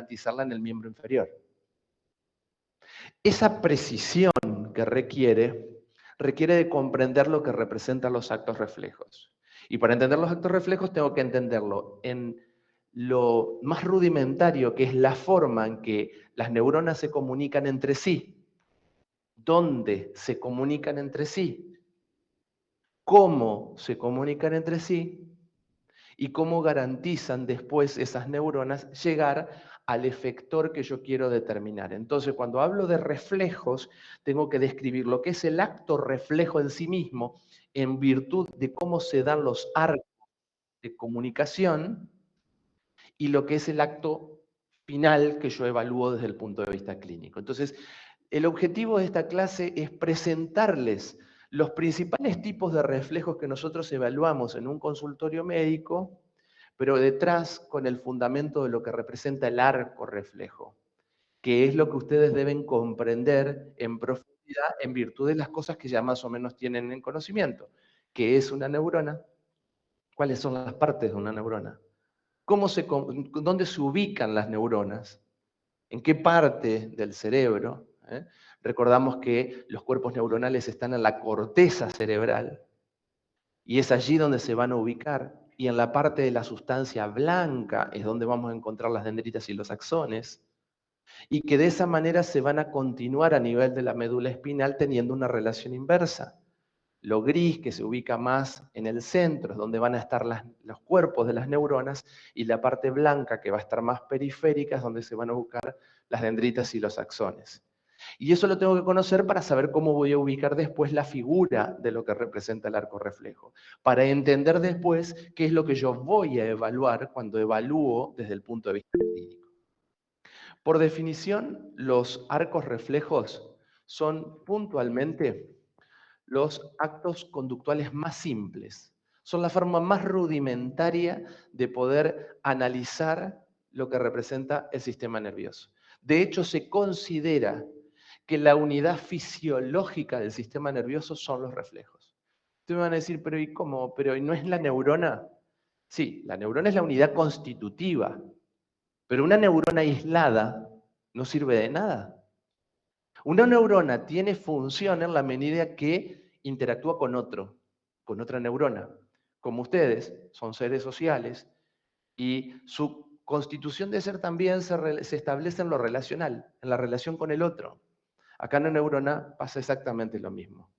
garantizarla en el miembro inferior. Esa precisión que requiere de comprender lo que representan los actos reflejos. Y para entender los actos reflejos tengo que entenderlo en lo más rudimentario, que es la forma en que las neuronas se comunican entre sí, dónde se comunican entre sí, cómo se comunican entre sí y cómo garantizan después esas neuronas llegar al efector que yo quiero determinar. Entonces, cuando hablo de reflejos, tengo que describir lo que es el acto reflejo en sí mismo, en virtud de cómo se dan los arcos de comunicación, y lo que es el acto final que yo evalúo desde el punto de vista clínico. Entonces, el objetivo de esta clase es presentarles los principales tipos de reflejos que nosotros evaluamos en un consultorio médico, pero detrás con el fundamento de lo que representa el arco reflejo, que es lo que ustedes deben comprender en profundidad en virtud de las cosas que ya más o menos tienen en conocimiento. ¿Qué es una neurona? ¿Cuáles son las partes de una neurona? ¿Dónde se ubican las neuronas? ¿En qué parte del cerebro? Recordamos que los cuerpos neuronales están en la corteza cerebral y es allí donde se van a ubicar. Y en la parte de la sustancia blanca es donde vamos a encontrar las dendritas y los axones. Y que de esa manera se van a continuar a nivel de la médula espinal teniendo una relación inversa. Lo gris, que se ubica más en el centro, es donde van a estar los cuerpos de las neuronas, y la parte blanca, que va a estar más periférica, es donde se van a ubicar las dendritas y los axones. Y eso lo tengo que conocer para saber cómo voy a ubicar después la figura de lo que representa el arco reflejo, para entender después qué es lo que yo voy a evaluar cuando evalúo desde el punto de vista clínico. Por definición, los arcos reflejos son puntualmente los actos conductuales más simples. Son la forma más rudimentaria de poder analizar lo que representa el sistema nervioso. De hecho, se considera que la unidad fisiológica del sistema nervioso son los reflejos. Ustedes me van a decir, pero ¿y cómo? ¿Pero no es la neurona? Sí, la neurona es la unidad constitutiva, pero una neurona aislada no sirve de nada. Una neurona tiene función en la medida que interactúa con otra neurona. Como ustedes son seres sociales y su constitución de ser también se establece en lo relacional, en la relación con el otro. Acá en la neurona pasa exactamente lo mismo.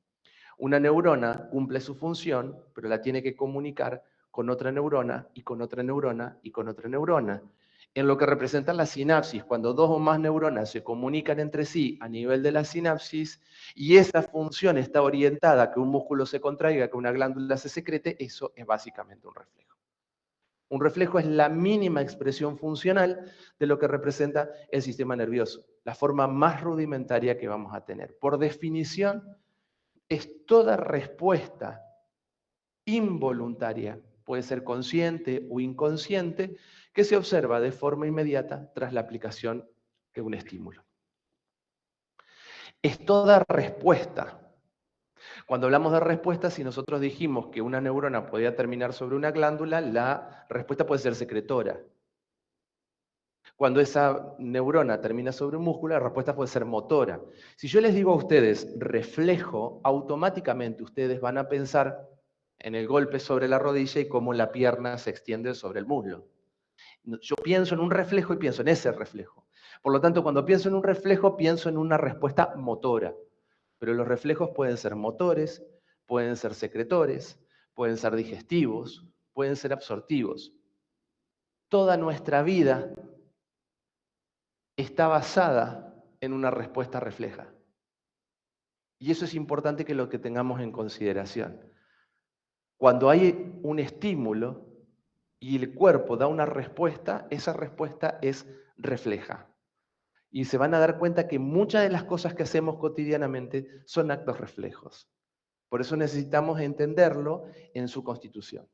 Una neurona cumple su función, pero la tiene que comunicar con otra neurona y con otra neurona y con otra neurona. En lo que representa la sinapsis, cuando dos o más neuronas se comunican entre sí a nivel de la sinapsis y esa función está orientada a que un músculo se contraiga, que una glándula se secrete, eso es básicamente un reflejo. Un reflejo es la mínima expresión funcional de lo que representa el sistema nervioso, la forma más rudimentaria que vamos a tener. Por definición, es toda respuesta involuntaria, puede ser consciente o inconsciente, que se observa de forma inmediata tras la aplicación de un estímulo. Es toda respuesta. Cuando hablamos de respuesta, si nosotros dijimos que una neurona podía terminar sobre una glándula, la respuesta puede ser secretora. Cuando esa neurona termina sobre un músculo, la respuesta puede ser motora. Si yo les digo a ustedes reflejo, automáticamente ustedes van a pensar en el golpe sobre la rodilla y cómo la pierna se extiende sobre el muslo. Yo pienso en un reflejo y pienso en ese reflejo. Por lo tanto, cuando pienso en un reflejo, pienso en una respuesta motora. Pero los reflejos pueden ser motores, pueden ser secretores, pueden ser digestivos, pueden ser absortivos. Toda nuestra vida está basada en una respuesta refleja. Y eso es importante que lo que tengamos en consideración. Cuando hay un estímulo y el cuerpo da una respuesta, esa respuesta es refleja. Y se van a dar cuenta que muchas de las cosas que hacemos cotidianamente son actos reflejos. Por eso necesitamos entenderlo en su constitución.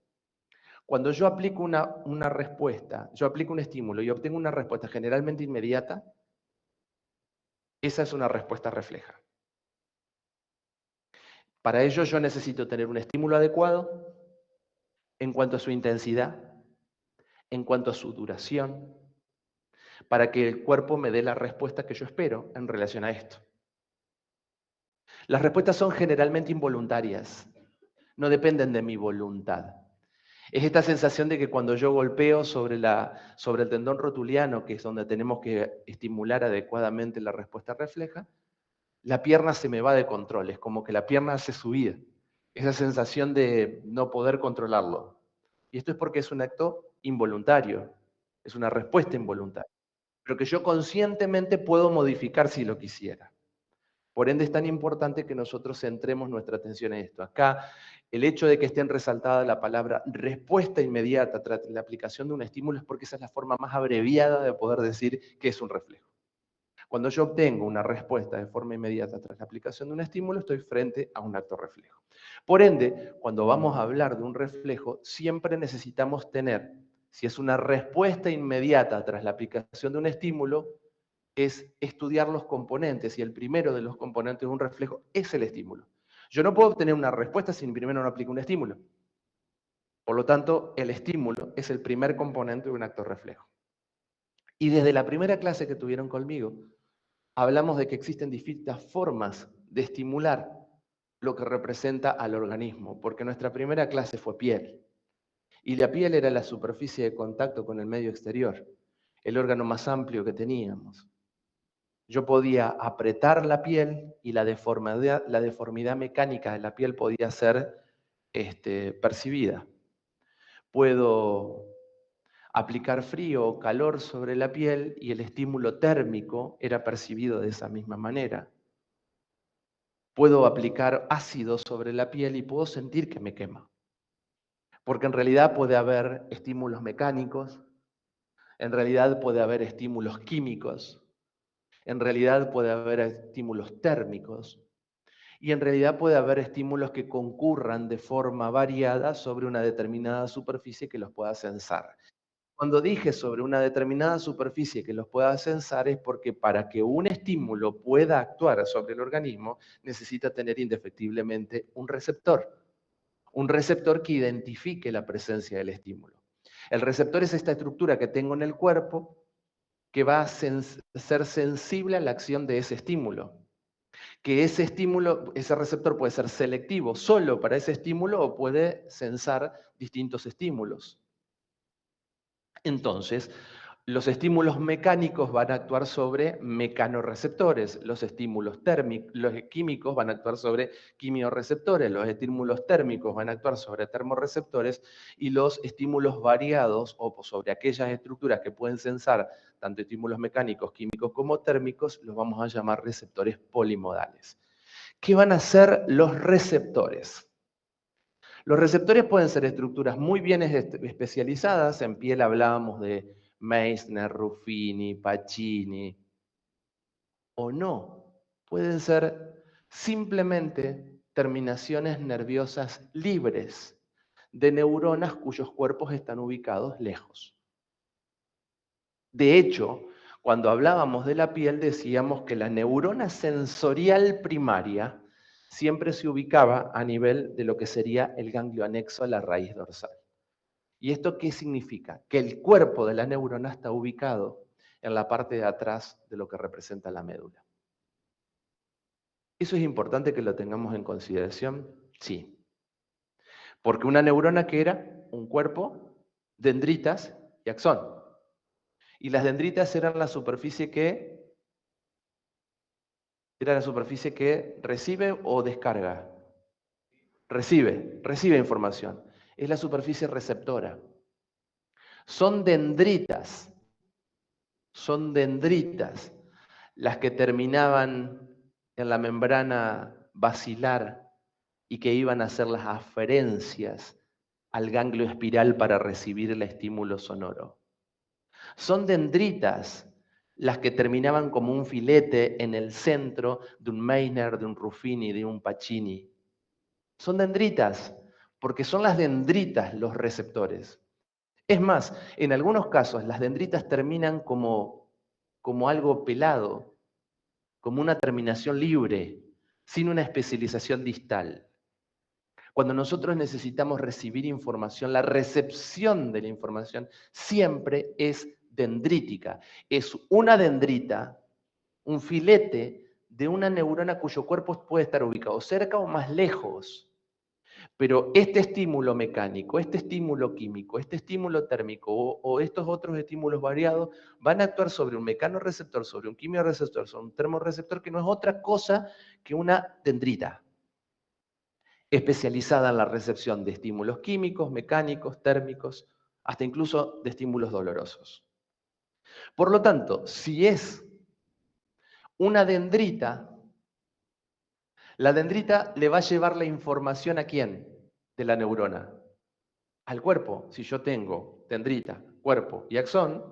Cuando yo aplico una respuesta, yo aplico un estímulo y obtengo una respuesta generalmente inmediata, esa es una respuesta refleja. Para ello yo necesito tener un estímulo adecuado en cuanto a su intensidad, en cuanto a su duración, para que el cuerpo me dé la respuesta que yo espero en relación a esto. Las respuestas son generalmente involuntarias, no dependen de mi voluntad. Es esta sensación de que cuando yo golpeo sobre el tendón rotuliano, que es donde tenemos que estimular adecuadamente la respuesta refleja, la pierna se me va de control, es como que la pierna hace su vida. Esa sensación de no poder controlarlo. Y esto es porque es un acto involuntario, es una respuesta involuntaria, pero que yo conscientemente puedo modificar si lo quisiera. Por ende, es tan importante que nosotros centremos nuestra atención en esto. Acá, el hecho de que estén resaltada la palabra respuesta inmediata tras la aplicación de un estímulo es porque esa es la forma más abreviada de poder decir que es un reflejo. Cuando yo obtengo una respuesta de forma inmediata tras la aplicación de un estímulo, estoy frente a un acto reflejo. Por ende, cuando vamos a hablar de un reflejo, siempre necesitamos tener, si es una respuesta inmediata tras la aplicación de un estímulo, es estudiar los componentes, y el primero de los componentes de un reflejo es el estímulo. Yo no puedo obtener una respuesta si primero no aplico un estímulo. Por lo tanto, el estímulo es el primer componente de un acto reflejo. Y desde la primera clase que tuvieron conmigo, hablamos de que existen distintas formas de estimular lo que representa al organismo, porque nuestra primera clase fue piel. Y la piel era la superficie de contacto con el medio exterior, el órgano más amplio que teníamos. Yo podía apretar la piel y la deformidad mecánica de la piel podía ser percibida. Puedo aplicar frío o calor sobre la piel y el estímulo térmico era percibido de esa misma manera. Puedo aplicar ácido sobre la piel y puedo sentir que me quema. Porque en realidad puede haber estímulos mecánicos, en realidad puede haber estímulos químicos, en realidad puede haber estímulos térmicos y en realidad puede haber estímulos que concurran de forma variada sobre una determinada superficie que los pueda censar. Cuando dije sobre una determinada superficie que los pueda censar es porque para que un estímulo pueda actuar sobre el organismo necesita tener indefectiblemente un receptor que identifique la presencia del estímulo. El receptor es esta estructura que tengo en el cuerpo que va a ser sensible a la acción de ese estímulo. Que ese estímulo, ese receptor puede ser selectivo solo para ese estímulo o puede censar distintos estímulos. Entonces, los estímulos mecánicos van a actuar sobre mecanorreceptores, los estímulos los químicos van a actuar sobre quimiorreceptores, los estímulos térmicos van a actuar sobre termorreceptores y los estímulos variados o sobre aquellas estructuras que pueden censar tanto estímulos mecánicos, químicos como térmicos, los vamos a llamar receptores polimodales. ¿Qué van a ser los receptores? Los receptores pueden ser estructuras muy bien especializadas. En piel hablábamos de Meissner, Ruffini, Pacini. O no. Pueden ser simplemente terminaciones nerviosas libres de neuronas cuyos cuerpos están ubicados lejos. De hecho, cuando hablábamos de la piel decíamos que la neurona sensorial primaria siempre se ubicaba a nivel de lo que sería el ganglio anexo a la raíz dorsal. ¿Y esto qué significa? Que el cuerpo de la neurona está ubicado en la parte de atrás de lo que representa la médula. ¿Eso es importante que lo tengamos en consideración? Sí. Porque una neurona que era un cuerpo, dendritas y axón. Y las dendritas eran la superficie que recibe o descarga. Recibe información. Es la superficie receptora. Son dendritas las que terminaban en la membrana basilar y que iban a hacer las aferencias al ganglio espiral para recibir el estímulo sonoro. Son dendritas las que terminaban como un filete en el centro de un Meissner, de un Ruffini, de un Pacini. Son dendritas, porque son las dendritas los receptores. Es más, en algunos casos las dendritas terminan como algo pelado, como una terminación libre, sin una especialización distal. Cuando nosotros necesitamos recibir información, la recepción de la información siempre es dendrítica. Es una dendrita, un filete de una neurona cuyo cuerpo puede estar ubicado cerca o más lejos. Pero este estímulo mecánico, este estímulo químico, este estímulo térmico o estos otros estímulos variados van a actuar sobre un mecanorreceptor, sobre un quimiorreceptor, sobre un termorreceptor que no es otra cosa que una dendrita especializada en la recepción de estímulos químicos, mecánicos, térmicos, hasta incluso de estímulos dolorosos. Por lo tanto, si es una dendrita, la dendrita le va a llevar la información ¿a quién? De la neurona. Al cuerpo. Si yo tengo dendrita, cuerpo y axón,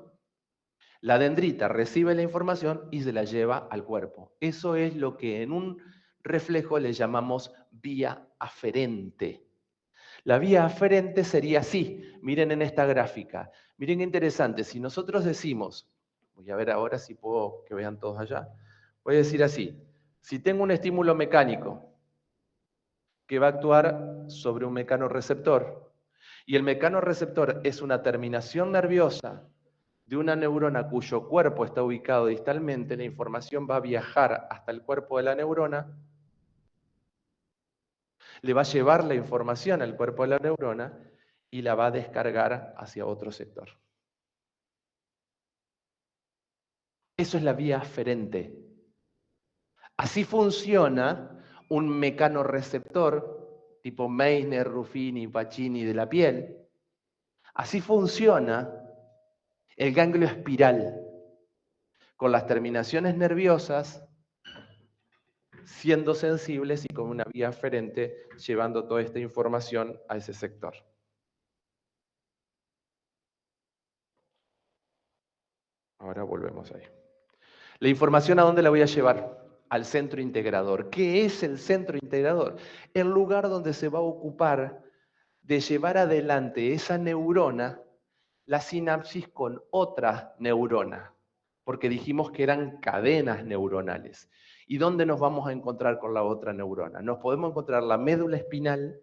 la dendrita recibe la información y se la lleva al cuerpo. Eso es lo que en un reflejo le llamamos vía aferente. La vía aferente sería así. Miren en esta gráfica. Miren qué interesante. Si nosotros decimos, voy a ver ahora si puedo que vean todos allá. Voy a decir así. Si tengo un estímulo mecánico que va a actuar sobre un mecanorreceptor, y el mecanorreceptor es una terminación nerviosa de una neurona cuyo cuerpo está ubicado distalmente, la información va a viajar hasta el cuerpo de la neurona, le va a llevar la información al cuerpo de la neurona y la va a descargar hacia otro sector. Eso es la vía aferente. Así funciona un mecanorreceptor tipo Meissner, Ruffini, Pacini de la piel. Así funciona el ganglio espiral, con las terminaciones nerviosas siendo sensibles y con una vía aferente llevando toda esta información a ese sector. Ahora volvemos ahí. La información, ¿a dónde la voy a llevar? Al centro integrador. ¿Qué es el centro integrador? El lugar donde se va a ocupar de llevar adelante esa neurona, la sinapsis con otra neurona, porque dijimos que eran cadenas neuronales. ¿Y dónde nos vamos a encontrar con la otra neurona? Nos podemos encontrar la médula espinal,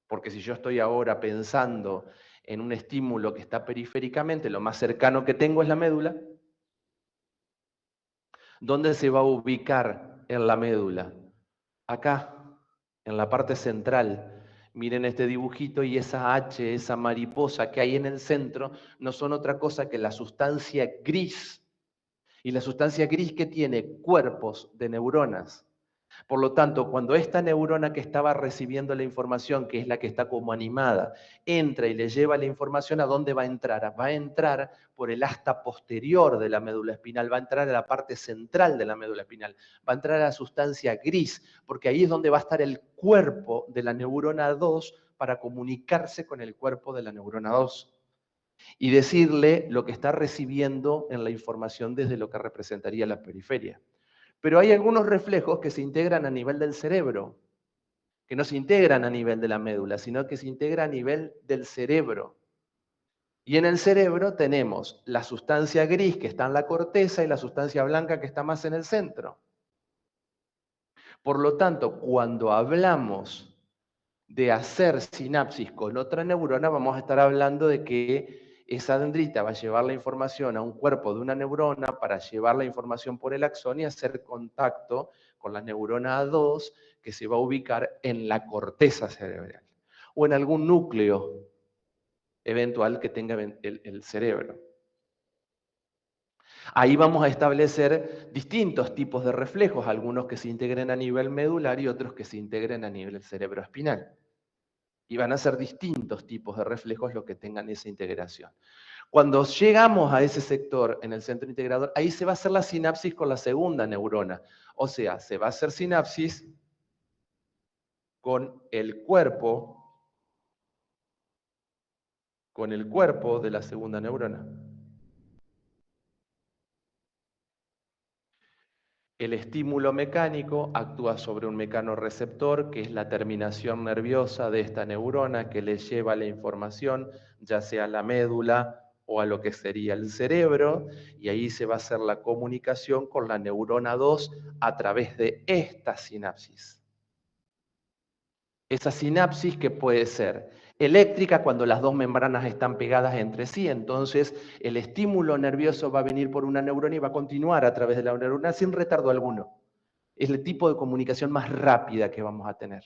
porque si yo estoy ahora pensando en un estímulo que está periféricamente, lo más cercano que tengo es la médula. ¿Dónde se va a ubicar en la médula? Acá, en la parte central. Miren este dibujito y esa H, esa mariposa que hay en el centro, no son otra cosa que la sustancia gris. Y la sustancia gris que tiene cuerpos de neuronas. Por lo tanto, cuando esta neurona que estaba recibiendo la información, que es la que está como animada, entra y le lleva la información, ¿a dónde va a entrar? Va a entrar por el asta posterior de la médula espinal, va a entrar a la parte central de la médula espinal, va a entrar a la sustancia gris, porque ahí es donde va a estar el cuerpo de la neurona 2 para comunicarse con el cuerpo de la neurona 2 y decirle lo que está recibiendo en la información desde lo que representaría la periferia. Pero hay algunos reflejos que se integran a nivel del cerebro, que no se integran a nivel de la médula, sino que se integran a nivel del cerebro. Y en el cerebro tenemos la sustancia gris que está en la corteza y la sustancia blanca que está más en el centro. Por lo tanto, cuando hablamos de hacer sinapsis con otra neurona, vamos a estar hablando de que esa dendrita va a llevar la información a un cuerpo de una neurona para llevar la información por el axón y hacer contacto con la neurona 2 que se va a ubicar en la corteza cerebral o en algún núcleo eventual que tenga el cerebro. Ahí vamos a establecer distintos tipos de reflejos, algunos que se integren a nivel medular y otros que se integren a nivel cerebroespinal. Y van a ser distintos tipos de reflejos los que tengan esa integración. Cuando llegamos a ese sector en el centro integrador, ahí se va a hacer la sinapsis con la segunda neurona. O sea, se va a hacer sinapsis con el cuerpo de la segunda neurona. El estímulo mecánico actúa sobre un mecanorreceptor, que es la terminación nerviosa de esta neurona que le lleva la información, ya sea a la médula o a lo que sería el cerebro, y ahí se va a hacer la comunicación con la neurona 2 a través de esta sinapsis. Esa sinapsis que puede ser Eléctrica cuando las dos membranas están pegadas entre sí, entonces el estímulo nervioso va a venir por una neurona y va a continuar a través de la neurona sin retardo alguno. Es el tipo de comunicación más rápida que vamos a tener.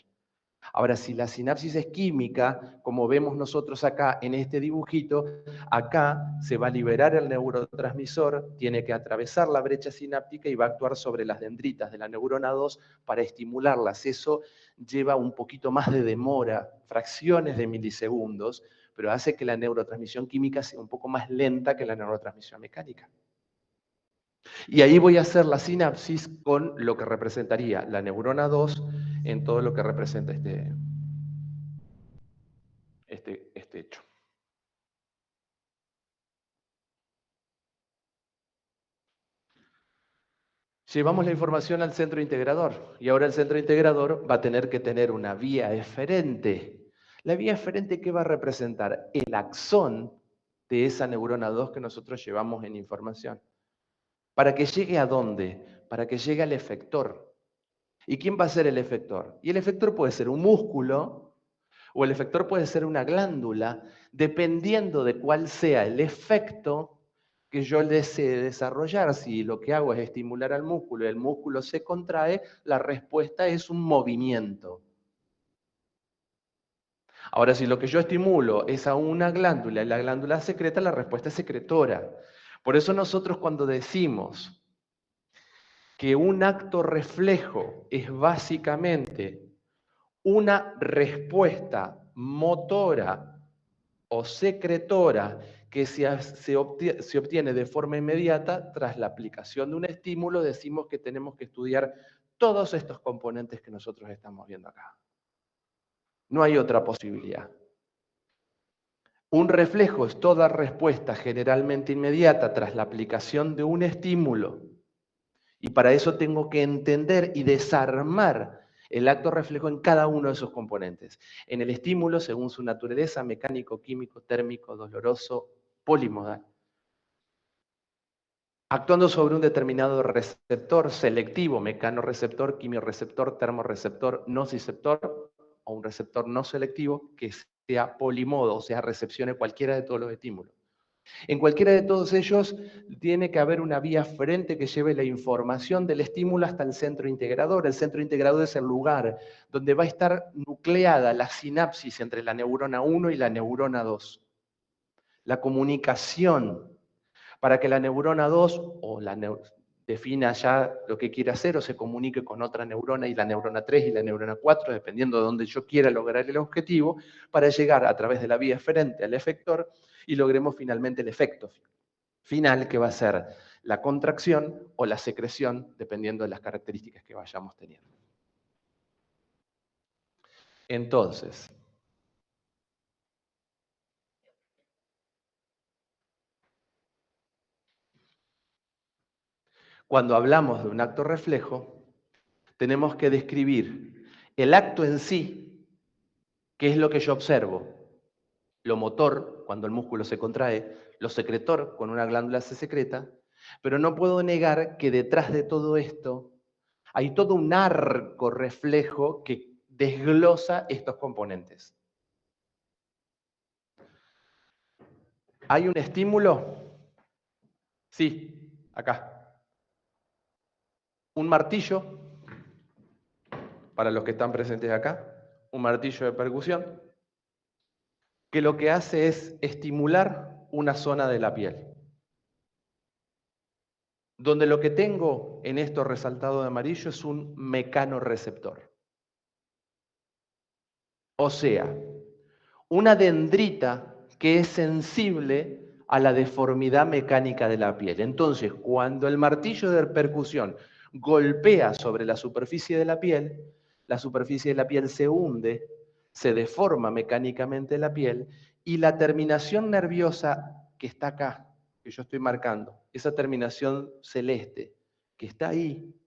Ahora, si la sinapsis es química, como vemos nosotros acá en este dibujito, acá se va a liberar el neurotransmisor, tiene que atravesar la brecha sináptica y va a actuar sobre las dendritas de la neurona 2 para estimularlas. Eso lleva un poquito más de demora, fracciones de milisegundos, pero hace que la neurotransmisión química sea un poco más lenta que la neurotransmisión mecánica. Y ahí voy a hacer la sinapsis con lo que representaría la neurona 2 en todo lo que representa este hecho. Llevamos la información al centro integrador y ahora el centro integrador va a tener que tener una vía eferente. La vía eferente, ¿qué va a representar? El axón de esa neurona 2 que nosotros llevamos en información. ¿Para que llegue a dónde? Para que llegue al efector. ¿Y quién va a ser el efector? Y el efector puede ser un músculo o el efector puede ser una glándula, dependiendo de cuál sea el efecto que yo desee desarrollar. Si lo que hago es estimular al músculo y el músculo se contrae, la respuesta es un movimiento. Ahora, si lo que yo estimulo es a una glándula y la glándula secreta, la respuesta es secretora. Por eso nosotros cuando decimos que un acto reflejo es básicamente una respuesta motora o secretora que se obtiene de forma inmediata tras la aplicación de un estímulo, decimos que tenemos que estudiar todos estos componentes que nosotros estamos viendo acá. No hay otra posibilidad. Un reflejo es toda respuesta generalmente inmediata tras la aplicación de un estímulo. Y para eso tengo que entender y desarmar el acto reflejo en cada uno de esos componentes. En el estímulo, según su naturaleza, mecánico, químico, térmico, doloroso, polimodal. Actuando sobre un determinado receptor selectivo, mecanoreceptor, quimioreceptor, termorreceptor, nociceptor, o un receptor no selectivo que sea polimodo, o sea, recepcione cualquiera de todos los estímulos. En cualquiera de todos ellos tiene que haber una vía frente que lleve la información del estímulo hasta el centro integrador. El centro integrador es el lugar donde va a estar nucleada la sinapsis entre la neurona 1 y la neurona 2. La comunicación para que la neurona 2 defina ya lo que quiere hacer o se comunique con otra neurona y la neurona 3 y la neurona 4, dependiendo de donde yo quiera lograr el objetivo, para llegar a través de la vía eferente al efector y logremos finalmente el efecto final, que va a ser la contracción o la secreción, dependiendo de las características que vayamos teniendo. Entonces, cuando hablamos de un acto reflejo, tenemos que describir el acto en sí, que es lo que yo observo, lo motor, cuando el músculo se contrae, lo secretor, cuando una glándula se secreta, pero no puedo negar que detrás de todo esto hay todo un arco reflejo que desglosa estos componentes. ¿Hay un estímulo? Sí, acá. Un martillo, para los que están presentes acá, un martillo de percusión, que lo que hace es estimular una zona de la piel. Donde lo que tengo en esto resaltado de amarillo es un mecanoreceptor. O sea, una dendrita que es sensible a la deformidad mecánica de la piel. Entonces, cuando el martillo de percusión golpea sobre la superficie de la superficie de la piel se hunde, se deforma mecánicamente la piel y la terminación nerviosa que está acá, que yo estoy marcando, esa terminación celeste que está ahí,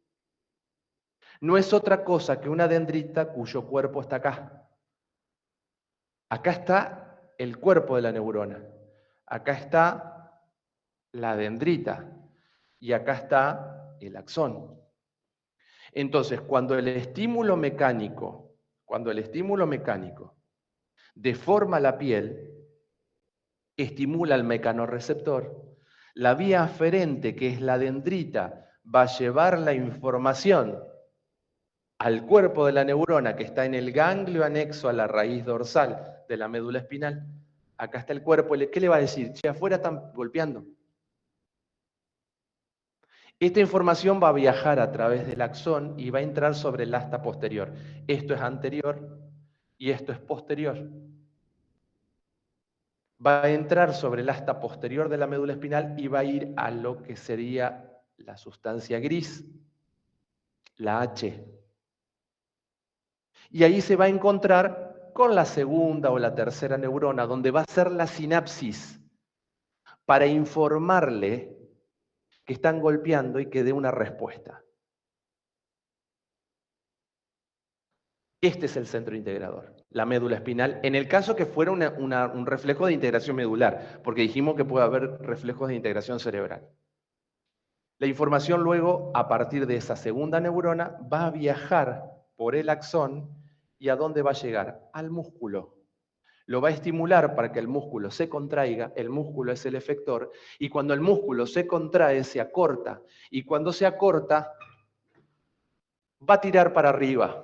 no es otra cosa que una dendrita cuyo cuerpo está acá. Acá está el cuerpo de la neurona, acá está la dendrita y acá está el axón. Entonces, cuando el estímulo mecánico deforma la piel, estimula el mecanorreceptor, la vía aferente, que es la dendrita, va a llevar la información al cuerpo de la neurona que está en el ganglio anexo a la raíz dorsal de la médula espinal. Acá está el cuerpo, ¿qué le va a decir? Che, afuera están golpeando. Esta información va a viajar a través del axón y va a entrar sobre el asta posterior. Esto es anterior y esto es posterior. Va a entrar sobre el asta posterior de la médula espinal y va a ir a lo que sería la sustancia gris, la H. Y ahí se va a encontrar con la segunda o la tercera neurona, donde va a ser la sinapsis para informarle que están golpeando y que dé una respuesta. Este es el centro integrador, la médula espinal, en el caso que fuera un reflejo de integración medular, porque dijimos que puede haber reflejos de integración cerebral. La información luego, a partir de esa segunda neurona, va a viajar por el axón y ¿a dónde va a llegar? Al músculo. Lo va a estimular para que el músculo se contraiga, el músculo es el efector, y cuando el músculo se contrae, se acorta, y cuando se acorta, va a tirar para arriba.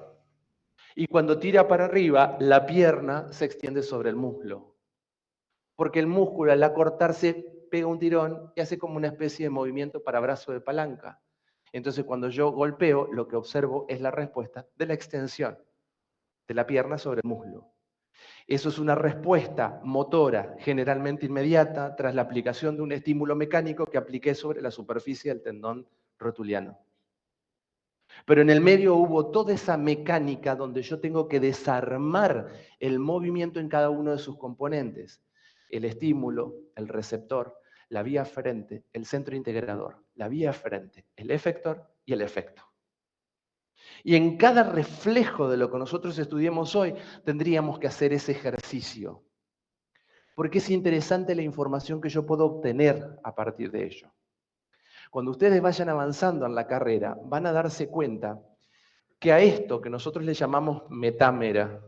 Y cuando tira para arriba, la pierna se extiende sobre el muslo. Porque el músculo al acortarse pega un tirón y hace como una especie de movimiento para brazo de palanca. Entonces cuando yo golpeo, lo que observo es la respuesta de la extensión de la pierna sobre el muslo. Eso es una respuesta motora generalmente inmediata tras la aplicación de un estímulo mecánico que apliqué sobre la superficie del tendón rotuliano. Pero en el medio hubo toda esa mecánica donde yo tengo que desarmar el movimiento en cada uno de sus componentes. El estímulo, el receptor, la vía aferente, el centro integrador, la vía aferente, el efector y el efecto. Y en cada reflejo de lo que nosotros estudiemos hoy, tendríamos que hacer ese ejercicio. Porque es interesante la información que yo puedo obtener a partir de ello. Cuando ustedes vayan avanzando en la carrera, van a darse cuenta que a esto que nosotros le llamamos metámera,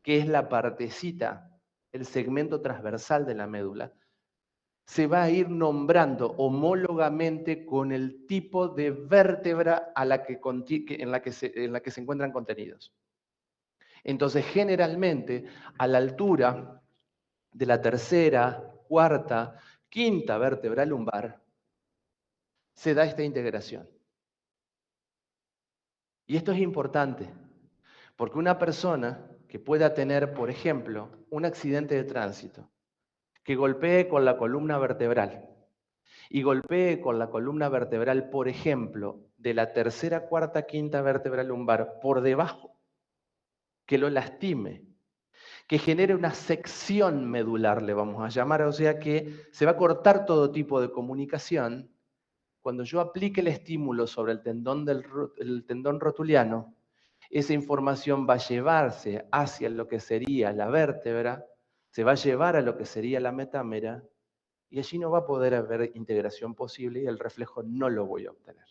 que es la partecita, el segmento transversal de la médula, se va a ir nombrando homólogamente con el tipo de vértebra en la que se encuentran contenidos. Entonces, generalmente, a la altura de la tercera, cuarta, quinta vértebra lumbar, se da esta integración. Y esto es importante, porque una persona que pueda tener, por ejemplo, un accidente de tránsito, que golpee con la columna vertebral, y golpee con la columna vertebral, por ejemplo, de la tercera, cuarta, quinta vértebra lumbar por debajo, que lo lastime, que genere una sección medular, le vamos a llamar, o sea que se va a cortar todo tipo de comunicación. Cuando yo aplique el estímulo sobre el tendón rotuliano, esa información va a llevarse hacia lo que sería la vértebra, se va a llevar a lo que sería la metámera, y allí no va a poder haber integración posible y el reflejo no lo voy a obtener.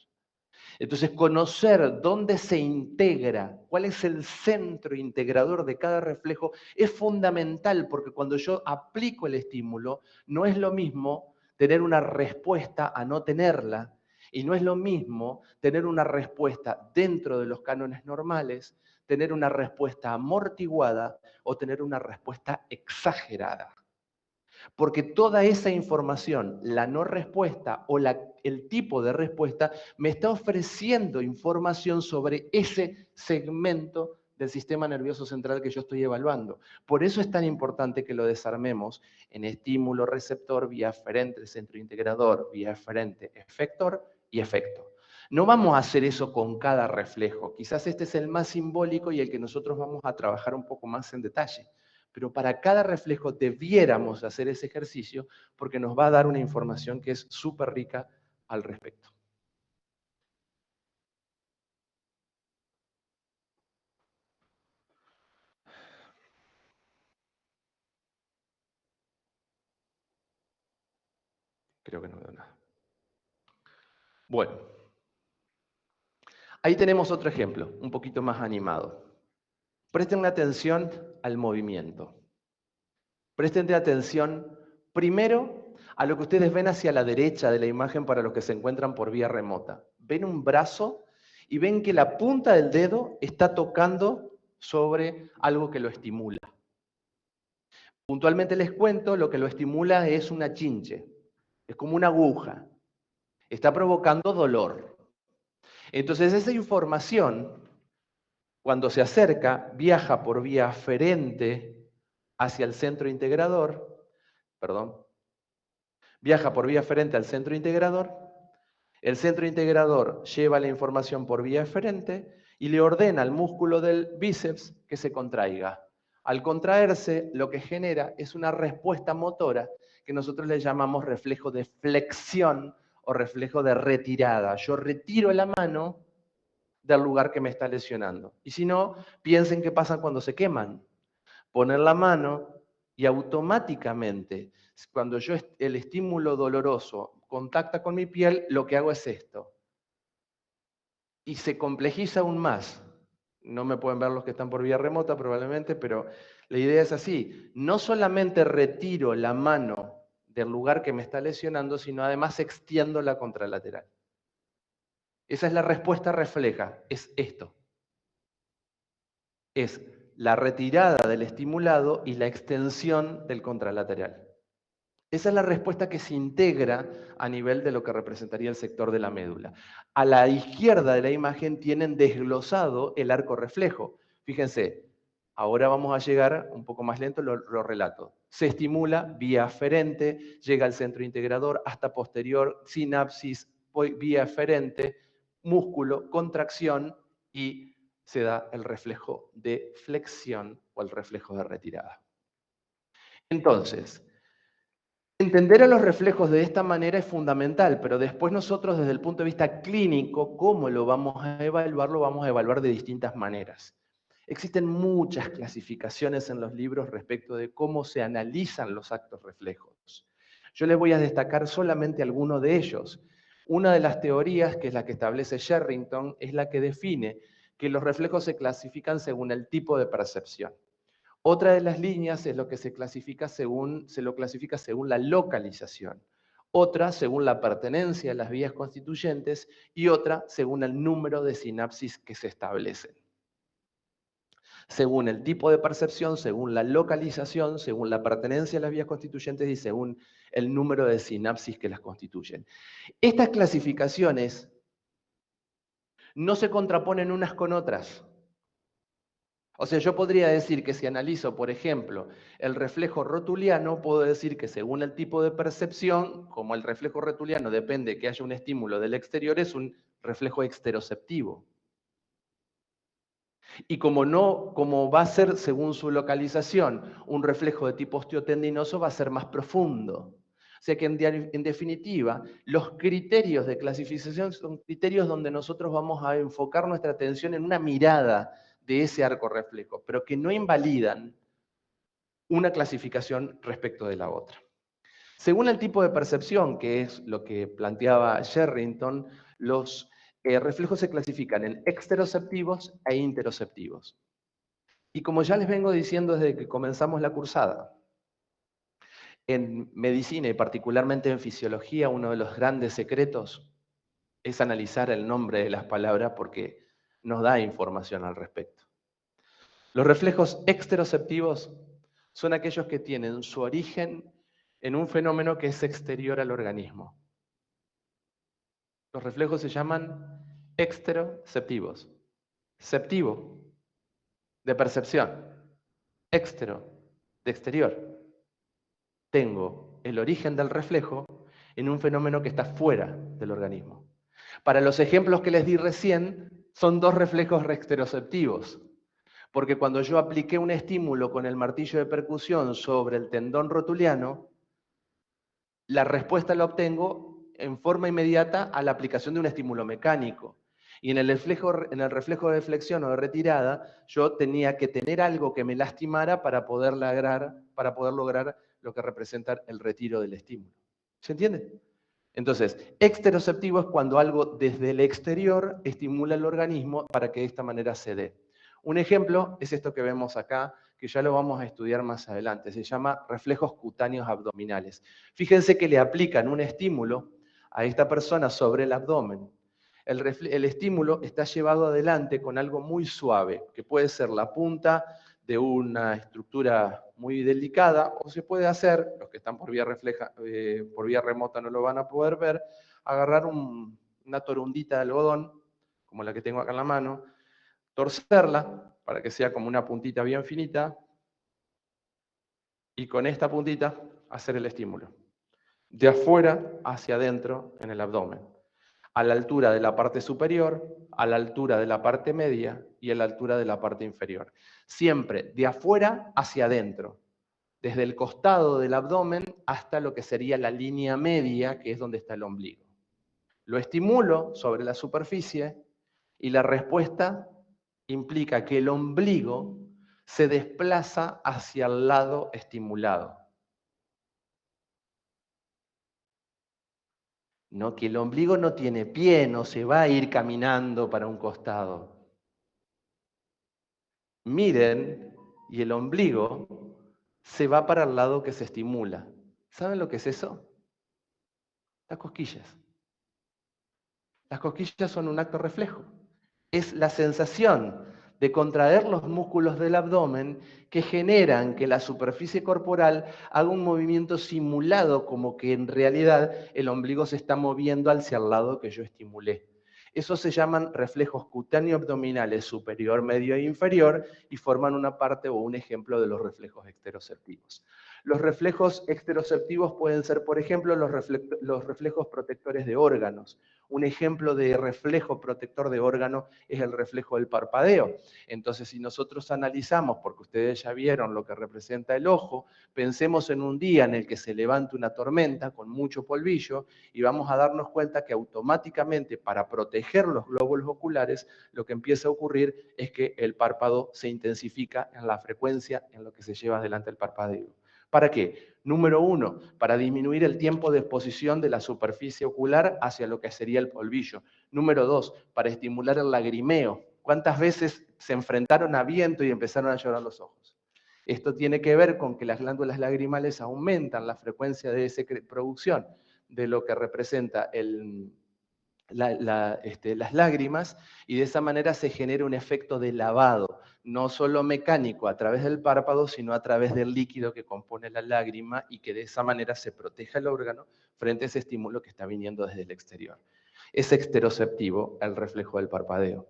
Entonces, conocer dónde se integra, cuál es el centro integrador de cada reflejo, es fundamental, porque cuando yo aplico el estímulo, no es lo mismo tener una respuesta a no tenerla, y no es lo mismo tener una respuesta dentro de los cánones normales, tener una respuesta amortiguada o tener una respuesta exagerada. Porque toda esa información, la no respuesta o el tipo de respuesta, me está ofreciendo información sobre ese segmento del sistema nervioso central que yo estoy evaluando. Por eso es tan importante que lo desarmemos en estímulo, receptor, vía aferente, centro integrador, vía aferente, efector y efecto. No vamos a hacer eso con cada reflejo. Quizás este es el más simbólico y el que nosotros vamos a trabajar un poco más en detalle. Pero para cada reflejo debiéramos hacer ese ejercicio porque nos va a dar una información que es súper rica al respecto. Creo que no veo nada. Bueno, ahí tenemos otro ejemplo, un poquito más animado. Presten atención al movimiento. Presten atención primero a lo que ustedes ven hacia la derecha de la imagen para los que se encuentran por vía remota. Ven un brazo y ven que la punta del dedo está tocando sobre algo que lo estimula. Puntualmente les cuento, lo que lo estimula es una chinche, es como una aguja, está provocando dolor. Entonces esa información, cuando se acerca, viaja por vía aferente hacia el centro integrador, viaja por vía aferente al centro integrador, el centro integrador lleva la información por vía eferente y le ordena al músculo del bíceps que se contraiga. Al contraerse, lo que genera es una respuesta motora que nosotros le llamamos reflejo de flexión o reflejo de retirada. Yo retiro la mano del lugar que me está lesionando. Y si no, piensen qué pasa cuando se queman. Poner la mano y automáticamente, cuando el estímulo doloroso contacta con mi piel, lo que hago es esto. Y se complejiza aún más. No me pueden ver los que están por vía remota probablemente, pero la idea es así. No solamente retiro la mano del lugar que me está lesionando, sino además extiendo la contralateral. Esa es la respuesta refleja, es esto. Es la retirada del estimulado y la extensión del contralateral. Esa es la respuesta que se integra a nivel de lo que representaría el sector de la médula. A la izquierda de la imagen tienen desglosado el arco reflejo. Fíjense, ahora vamos a llegar un poco más lento, lo relato. Se estimula vía aferente, llega al centro integrador, hasta posterior, sinapsis, vía aferente, músculo, contracción y se da el reflejo de flexión o el reflejo de retirada. Entonces, entender a los reflejos de esta manera es fundamental, pero después nosotros desde el punto de vista clínico, ¿cómo lo vamos a evaluar? Lo vamos a evaluar de distintas maneras. Existen muchas clasificaciones en los libros respecto de cómo se analizan los actos reflejos. Yo les voy a destacar solamente algunos de ellos. Una de las teorías, que es la que establece Sherrington, es la que define que los reflejos se clasifican según el tipo de percepción. Otra de las líneas es lo que se lo clasifica según la localización. Otra según la pertenencia a las vías constituyentes y otra según el número de sinapsis que se establecen. Según el tipo de percepción, según la localización, según la pertenencia a las vías constituyentes y según el número de sinapsis que las constituyen. Estas clasificaciones no se contraponen unas con otras. O sea, yo podría decir que si analizo, por ejemplo, el reflejo rotuliano, puedo decir que según el tipo de percepción, como el reflejo rotuliano depende que haya un estímulo del exterior, es un reflejo exteroceptivo. Y como va a ser, según su localización, un reflejo de tipo osteotendinoso, va a ser más profundo. O sea que en definitiva, los criterios de clasificación son criterios donde nosotros vamos a enfocar nuestra atención en una mirada de ese arco reflejo, pero que no invalidan una clasificación respecto de la otra. Según el tipo de percepción, que es lo que planteaba Sherrington, los reflejos se clasifican en exteroceptivos e interoceptivos. Y como ya les vengo diciendo desde que comenzamos la cursada, en medicina y particularmente en fisiología, uno de los grandes secretos es analizar el nombre de las palabras porque nos da información al respecto. Los reflejos exteroceptivos son aquellos que tienen su origen en un fenómeno que es exterior al organismo. Los reflejos se llaman exteroceptivos. Ceptivo, de percepción. Extero, de exterior. Tengo el origen del reflejo en un fenómeno que está fuera del organismo. Para los ejemplos que les di recién, son dos reflejos exteroceptivos. Porque cuando yo apliqué un estímulo con el martillo de percusión sobre el tendón rotuliano, la respuesta la obtengo en forma inmediata a la aplicación de un estímulo mecánico. Y en el reflejo de flexión o de retirada, yo tenía que tener algo que me lastimara para poder lograr lo que representa el retiro del estímulo. ¿Se entiende? Entonces, exteroceptivo es cuando algo desde el exterior estimula el organismo para que de esta manera se dé. Un ejemplo es esto que vemos acá, que ya lo vamos a estudiar más adelante. Se llama reflejos cutáneos abdominales. Fíjense que le aplican un estímulo a esta persona sobre el abdomen. El estímulo está llevado adelante con algo muy suave, que puede ser la punta de una estructura muy delicada, o se puede hacer, los que están por vía remota no lo van a poder ver, agarrar una torundita de algodón, como la que tengo acá en la mano, torcerla para que sea como una puntita bien finita, y con esta puntita hacer el estímulo. De afuera hacia adentro en el abdomen, a la altura de la parte superior, a la altura de la parte media y a la altura de la parte inferior. Siempre de afuera hacia adentro, desde el costado del abdomen hasta lo que sería la línea media, que es donde está el ombligo. Lo estimulo sobre la superficie y la respuesta implica que el ombligo se desplaza hacia el lado estimulado. No, que el ombligo no tiene pie, no se va a ir caminando para un costado. Miren, y el ombligo se va para el lado que se estimula. ¿Saben lo que es eso? Las cosquillas. Las cosquillas son un acto reflejo. Es la sensación de contraer los músculos del abdomen que generan que la superficie corporal haga un movimiento simulado, como que en realidad el ombligo se está moviendo hacia el lado que yo estimulé. Esos se llaman reflejos cutáneo-abdominales superior, medio e inferior y forman una parte o un ejemplo de los reflejos exteroceptivos. Los reflejos exteroceptivos pueden ser, por ejemplo, los reflejos protectores de órganos. Un ejemplo de reflejo protector de órgano es el reflejo del parpadeo. Entonces, si nosotros analizamos, porque ustedes ya vieron lo que representa el ojo, pensemos en un día en el que se levanta una tormenta con mucho polvillo y vamos a darnos cuenta que automáticamente para proteger los glóbulos oculares, lo que empieza a ocurrir es que el párpado se intensifica en la frecuencia en lo que se lleva adelante el parpadeo. ¿Para qué? Número uno, para disminuir el tiempo de exposición de la superficie ocular hacia lo que sería el polvillo. Número dos, para estimular el lagrimeo. ¿Cuántas veces se enfrentaron a viento y empezaron a llorar los ojos? Esto tiene que ver con que las glándulas lagrimales aumentan la frecuencia de producción de lo que representa las lágrimas, y de esa manera se genera un efecto de lavado, no solo mecánico a través del párpado, sino a través del líquido que compone la lágrima, y que de esa manera se proteja el órgano frente a ese estímulo que está viniendo desde el exterior. Es exteroceptivo el reflejo del parpadeo.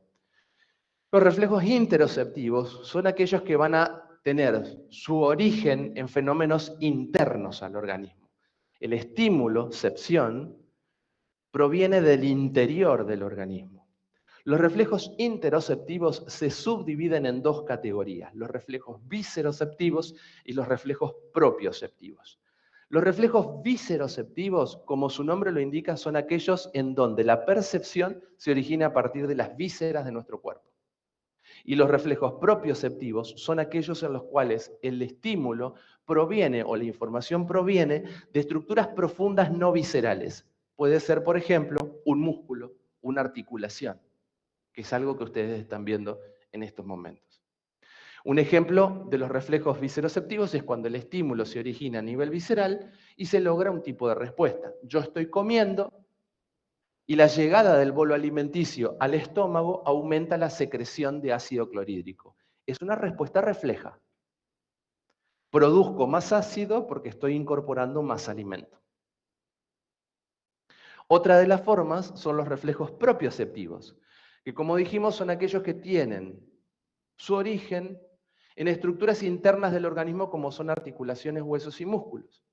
Los reflejos interoceptivos son aquellos que van a tener su origen en fenómenos internos al organismo. El estímulo, cepción, proviene del interior del organismo. Los reflejos interoceptivos se subdividen en dos categorías: los reflejos visceroceptivos y los reflejos propioceptivos. Los reflejos visceroceptivos, como su nombre lo indica, son aquellos en donde la percepción se origina a partir de las vísceras de nuestro cuerpo. Y los reflejos propioceptivos son aquellos en los cuales el estímulo proviene, o la información proviene, de estructuras profundas no viscerales. Puede ser, por ejemplo, un músculo, una articulación, que es algo que ustedes están viendo en estos momentos. Un ejemplo de los reflejos visceroceptivos es cuando el estímulo se origina a nivel visceral y se logra un tipo de respuesta. Yo estoy comiendo y la llegada del bolo alimenticio al estómago aumenta la secreción de ácido clorhídrico. Es una respuesta refleja. Produzco más ácido porque estoy incorporando más alimento. Otra de las formas son los reflejos propioceptivos, que, como dijimos, son aquellos que tienen su origen en estructuras internas del organismo, como son articulaciones, huesos y músculos.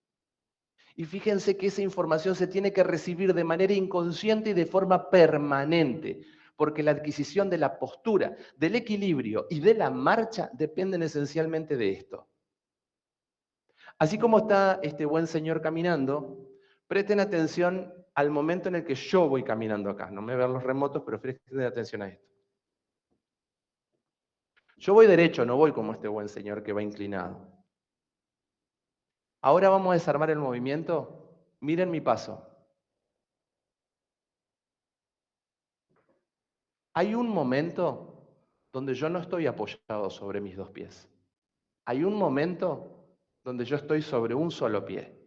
Y fíjense que esa información se tiene que recibir de manera inconsciente y de forma permanente, porque la adquisición de la postura, del equilibrio y de la marcha dependen esencialmente de esto. Así como está este buen señor caminando, presten atención al momento en el que yo voy caminando acá. No me vean los remotos, pero presten atención a esto. Yo voy derecho, no voy como este buen señor que va inclinado. Ahora vamos a desarmar el movimiento. Miren mi paso. Hay un momento donde yo no estoy apoyado sobre mis dos pies. hay un momento donde yo estoy sobre un solo pie.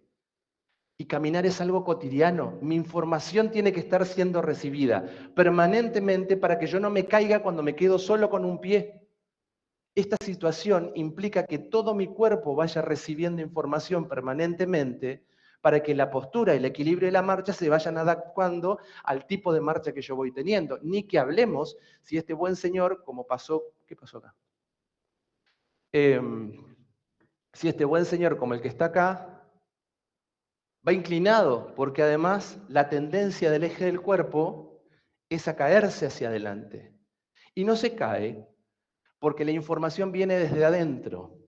Y caminar es algo cotidiano. Mi información tiene que estar siendo recibida permanentemente para que yo no me caiga cuando me quedo solo con un pie. Esta situación implica que todo mi cuerpo vaya recibiendo información permanentemente para que la postura, el equilibrio y la marcha se vayan adaptando al tipo de marcha que yo voy teniendo. Ni que hablemos si este buen señor, como pasó, ¿qué pasó acá? Si este buen señor, como el que está acá, va inclinado, porque además la tendencia del eje del cuerpo es a caerse hacia adelante. Y no se cae porque la información viene desde adentro.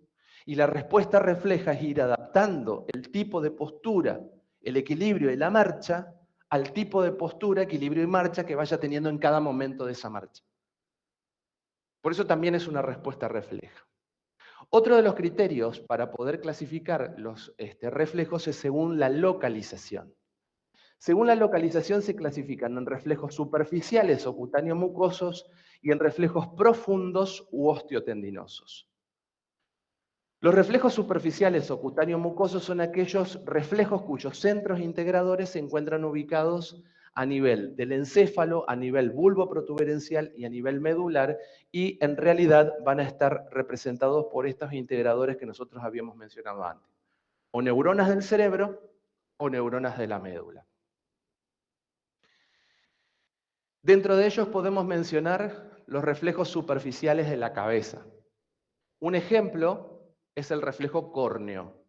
Y la respuesta refleja es ir adaptando el tipo de postura, el equilibrio y la marcha al tipo de postura, equilibrio y marcha que vaya teniendo en cada momento de esa marcha. Por eso también es una respuesta refleja. Otro de los criterios para poder clasificar los reflejos es según la localización. Según la localización se clasifican en reflejos superficiales o cutáneo-mucosos y en reflejos profundos u osteotendinosos. Los reflejos superficiales o cutáneo-mucosos son aquellos reflejos cuyos centros integradores se encuentran ubicados a nivel del encéfalo, a nivel bulbo-protuberencial y a nivel medular, y en realidad van a estar representados por estos integradores que nosotros habíamos mencionado antes, o neuronas del cerebro o neuronas de la médula. Dentro de ellos podemos mencionar los reflejos superficiales de la cabeza. Un ejemplo es el reflejo córneo.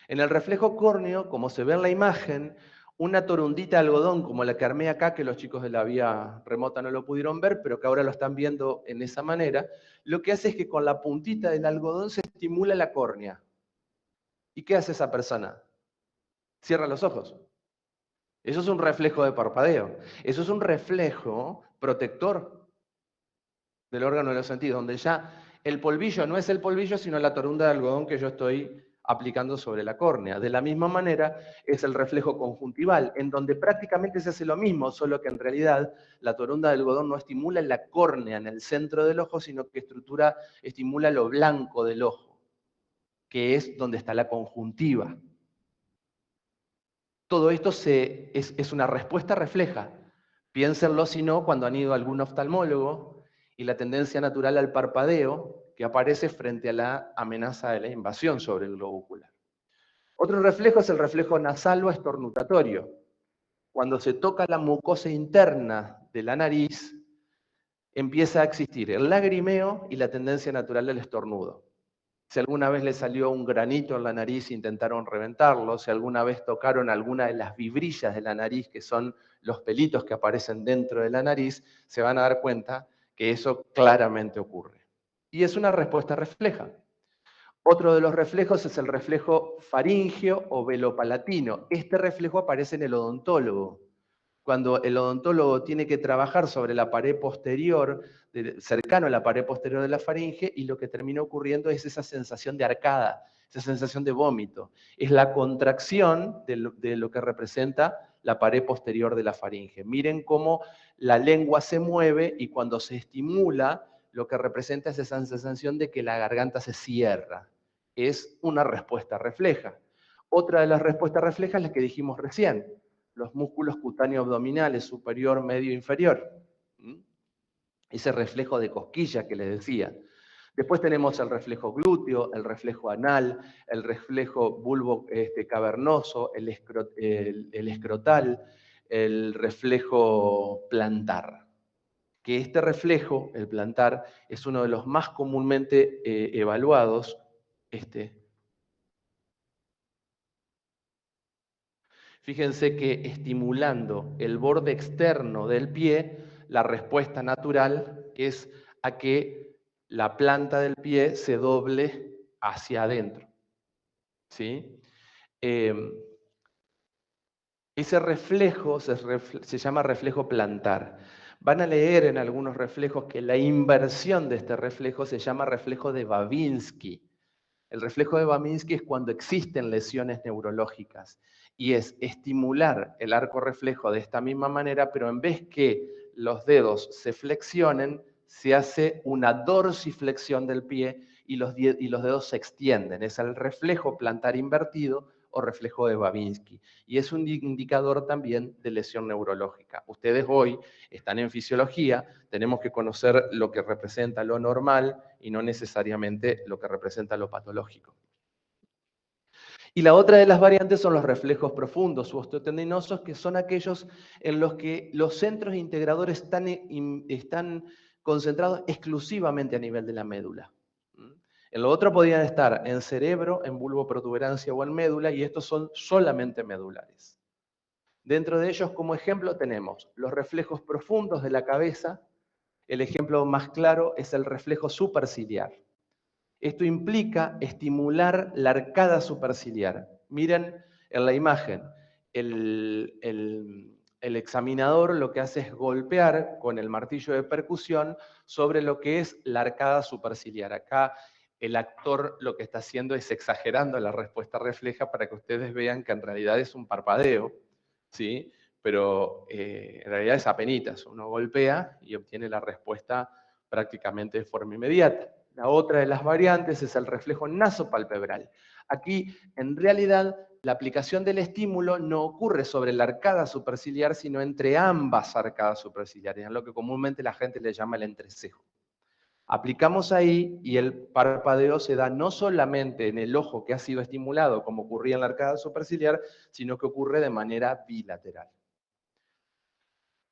En el reflejo córneo, como se ve en la imagen, una torundita de algodón como la que armé acá, que los chicos de la vía remota no lo pudieron ver, pero que ahora lo están viendo en esa manera, lo que hace es que con la puntita del algodón se estimula la córnea. ¿Y qué hace esa persona? Cierra los ojos. Eso es un reflejo de parpadeo. Eso es un reflejo protector del órgano de los sentidos, donde ya el polvillo no es el polvillo, sino la torunda de algodón que yo estoy aplicando sobre la córnea. De la misma manera es el reflejo conjuntival, en donde prácticamente se hace lo mismo, solo que en realidad la torunda de algodón no estimula la córnea en el centro del ojo, sino que estimula lo blanco del ojo, que es donde está la conjuntiva. Todo esto es una respuesta refleja. Piénsenlo si no cuando han ido a algún oftalmólogo y la tendencia natural al parpadeo que aparece frente a la amenaza de la invasión sobre el globo ocular. Otro reflejo es el reflejo nasal o estornutatorio. Cuando se toca la mucosa interna de la nariz, empieza a existir el lagrimeo y la tendencia natural del estornudo. Si alguna vez les salió un granito en la nariz e intentaron reventarlo, si alguna vez tocaron alguna de las vibrillas de la nariz, que son los pelitos que aparecen dentro de la nariz, se van a dar cuenta que eso claramente ocurre. Y es una respuesta refleja. Otro de los reflejos es el reflejo faríngeo o velopalatino. Este reflejo aparece en el odontólogo. Cuando el odontólogo tiene que trabajar sobre la pared posterior, cercano a la pared posterior de la faringe, y lo que termina ocurriendo es esa sensación de arcada, esa sensación de vómito. Es la contracción de lo que representa la pared posterior de la faringe. Miren cómo la lengua se mueve y cuando se estimula, lo que representa es esa sensación de que la garganta se cierra. Es una respuesta refleja. Otra de las respuestas reflejas es la que dijimos recién, los músculos cutáneos abdominales, superior, medio, inferior. Ese reflejo de cosquilla que les decía. Después tenemos el reflejo glúteo, el reflejo anal, el reflejo bulbo cavernoso, el escrotal, el reflejo plantar. Que este reflejo, el plantar, es uno de los más comúnmente evaluados. Fíjense que estimulando el borde externo del pie, la respuesta natural es a que la planta del pie se doble hacia adentro. ¿Sí? Ese reflejo se llama reflejo plantar. Van a leer en algunos reflejos que la inversión de este reflejo se llama reflejo de Babinski. El reflejo de Babinski es cuando existen lesiones neurológicas y es estimular el arco reflejo de esta misma manera, pero en vez que los dedos se flexionen, se hace una dorsiflexión del pie y los dedos se extienden. Es el reflejo plantar invertido o reflejo de Babinski. Y es un indicador también de lesión neurológica. Ustedes hoy están en fisiología, tenemos que conocer lo que representa lo normal y no necesariamente lo que representa lo patológico. Y la otra de las variantes son los reflejos profundos u osteotendinosos, que son aquellos en los que los centros integradores están concentrados exclusivamente a nivel de la médula. En lo otro podrían estar en cerebro, en bulboprotuberancia o en médula, y estos son solamente medulares. Dentro de ellos, como ejemplo, tenemos los reflejos profundos de la cabeza. El ejemplo más claro es el reflejo superciliar. Esto implica estimular la arcada superciliar. Miren en la imagen, el examinador lo que hace es golpear con el martillo de percusión sobre lo que es la arcada superciliar. Acá el actor lo que está haciendo es exagerando la respuesta refleja para que ustedes vean que en realidad es un parpadeo, ¿sí? Pero en realidad es apenitas. Uno golpea y obtiene la respuesta prácticamente de forma inmediata. La otra de las variantes es el reflejo nasopalpebral. Aquí, en realidad, la aplicación del estímulo no ocurre sobre la arcada superciliar, sino entre ambas arcadas superciliares, en lo que comúnmente la gente le llama el entrecejo. Aplicamos ahí y el parpadeo se da no solamente en el ojo que ha sido estimulado, como ocurría en la arcada superciliar, sino que ocurre de manera bilateral.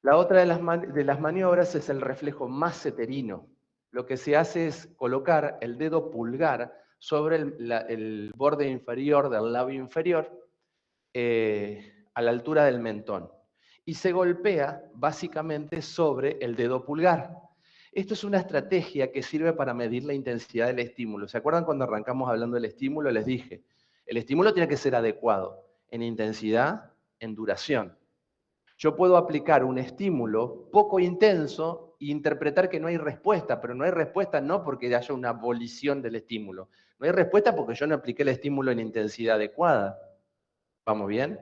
La otra de las maniobras es el reflejo masseterino. Lo que se hace es colocar el dedo pulgar sobre el borde inferior del labio inferior a la altura del mentón. Y se golpea básicamente sobre el dedo pulgar. Esto es una estrategia que sirve para medir la intensidad del estímulo. ¿Se acuerdan cuando arrancamos hablando del estímulo? Les dije, el estímulo tiene que ser adecuado en intensidad, en duración. Yo puedo aplicar un estímulo poco intenso e interpretar que no hay respuesta, pero no hay respuesta no porque haya una abolición del estímulo. No hay respuesta porque yo no apliqué el estímulo en intensidad adecuada. ¿Vamos bien?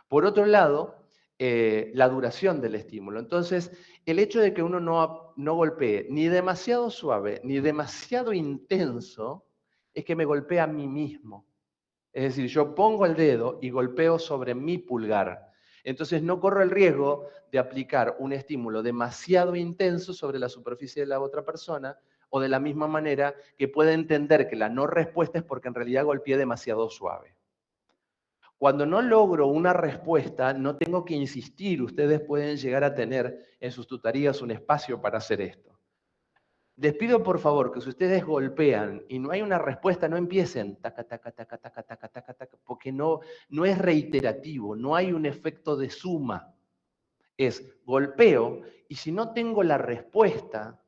Por otro lado, la duración del estímulo. Entonces, el hecho de que uno no golpee ni demasiado suave ni demasiado intenso es que me golpea a mí mismo. Es decir, yo pongo el dedo y golpeo sobre mi pulgar. Entonces no corro el riesgo de aplicar un estímulo demasiado intenso sobre la superficie de la otra persona o de la misma manera que puede entender que la no respuesta es porque en realidad golpeé demasiado suave. Cuando no logro una respuesta, no tengo que insistir. Ustedes pueden llegar a tener en sus tutorías un espacio para hacer esto. Les pido por favor que si ustedes golpean y no hay una respuesta, no empiecen taca, taca, taca, taca, taca, taca, taca, porque no es reiterativo, no hay un efecto de suma. Es golpeo y si no tengo la respuesta,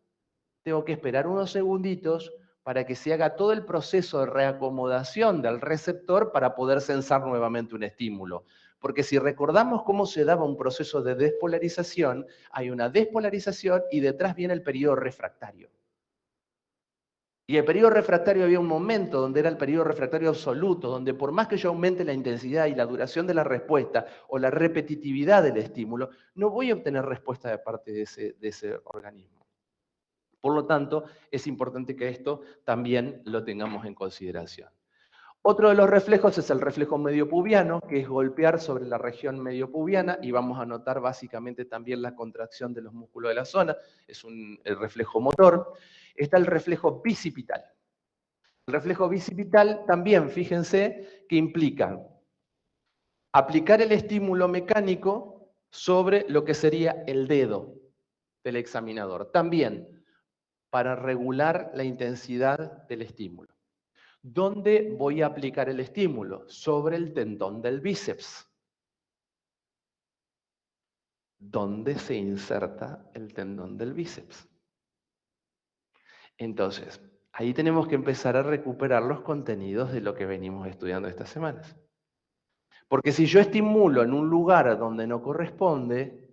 tengo que esperar unos segunditos para que se haga todo el proceso de reacomodación del receptor para poder sensar nuevamente un estímulo. Porque si recordamos cómo se daba un proceso de despolarización, hay una despolarización y detrás viene el periodo refractario. Y el periodo refractario había un momento donde era el periodo refractario absoluto, donde por más que yo aumente la intensidad y la duración de la respuesta o la repetitividad del estímulo, no voy a obtener respuesta de parte de ese organismo. Por lo tanto, es importante que esto también lo tengamos en consideración. Otro de los reflejos es el reflejo mediopubiano, que es golpear sobre la región mediopubiana, y vamos a notar básicamente también la contracción de los músculos de la zona, es el reflejo motor. Está el reflejo bicipital. El reflejo bicipital también, fíjense, que implica aplicar el estímulo mecánico sobre lo que sería el dedo del examinador. También para regular la intensidad del estímulo. ¿Dónde voy a aplicar el estímulo? Sobre el tendón del bíceps. ¿Dónde se inserta el tendón del bíceps? Entonces, ahí tenemos que empezar a recuperar los contenidos de lo que venimos estudiando estas semanas. Porque si yo estimulo en un lugar donde no corresponde,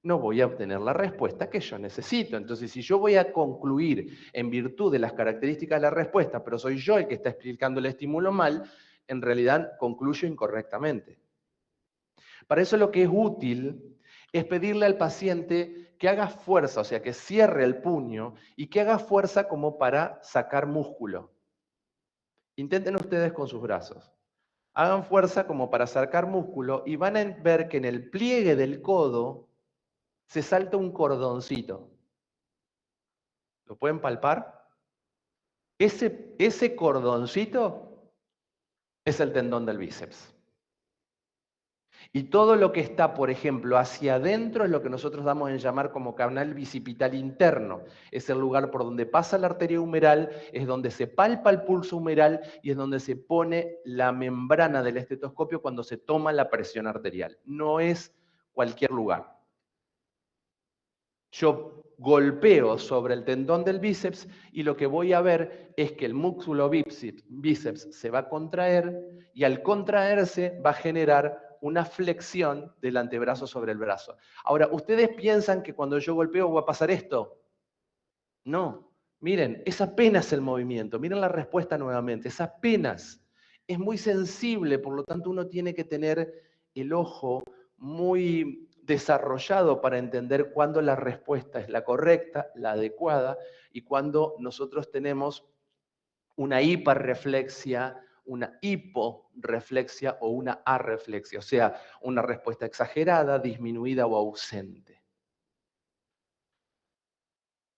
no voy a obtener la respuesta que yo necesito. Entonces, si yo voy a concluir en virtud de las características de la respuesta, pero soy yo el que está explicando el estímulo mal, en realidad concluyo incorrectamente. Para eso lo que es útil es pedirle al paciente que haga fuerza, o sea, que cierre el puño y que haga fuerza como para sacar músculo. Intenten ustedes con sus brazos. Hagan fuerza como para acercar músculo y van a ver que en el pliegue del codo se salta un cordoncito. ¿Lo pueden palpar? Ese cordoncito es el tendón del bíceps. Y todo lo que está, por ejemplo, hacia adentro es lo que nosotros damos en llamar como canal bicipital interno. Es el lugar por donde pasa la arteria humeral, es donde se palpa el pulso humeral y es donde se pone la membrana del estetoscopio cuando se toma la presión arterial. No es cualquier lugar. Yo golpeo sobre el tendón del bíceps y lo que voy a ver es que el músculo bíceps se va a contraer y al contraerse va a generar una flexión del antebrazo sobre el brazo. Ahora, ¿ustedes piensan que cuando yo golpeo va a pasar esto? No. Miren, es apenas el movimiento. Miren la respuesta nuevamente. Es apenas. Es muy sensible, por lo tanto uno tiene que tener el ojo muy desarrollado para entender cuándo la respuesta es la correcta, la adecuada, y cuándo nosotros tenemos una hiperreflexia, una hiporeflexia o una arreflexia, o sea, una respuesta exagerada, disminuida o ausente.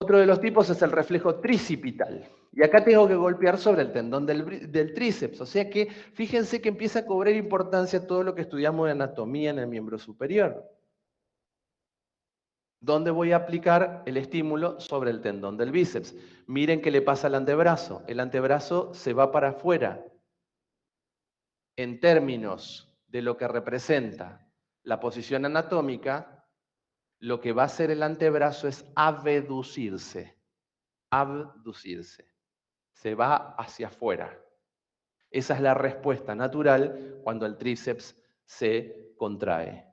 Otro de los tipos es el reflejo tricipital. Y acá tengo que golpear sobre el tendón del tríceps. O sea que fíjense que empieza a cobrar importancia todo lo que estudiamos de anatomía en el miembro superior. ¿Dónde voy a aplicar el estímulo? Sobre el tendón del bíceps. Miren qué le pasa al antebrazo. El antebrazo se va para afuera. En términos de lo que representa la posición anatómica, lo que va a hacer el antebrazo es abducirse. Abducirse. Se va hacia afuera. Esa es la respuesta natural cuando el tríceps se contrae.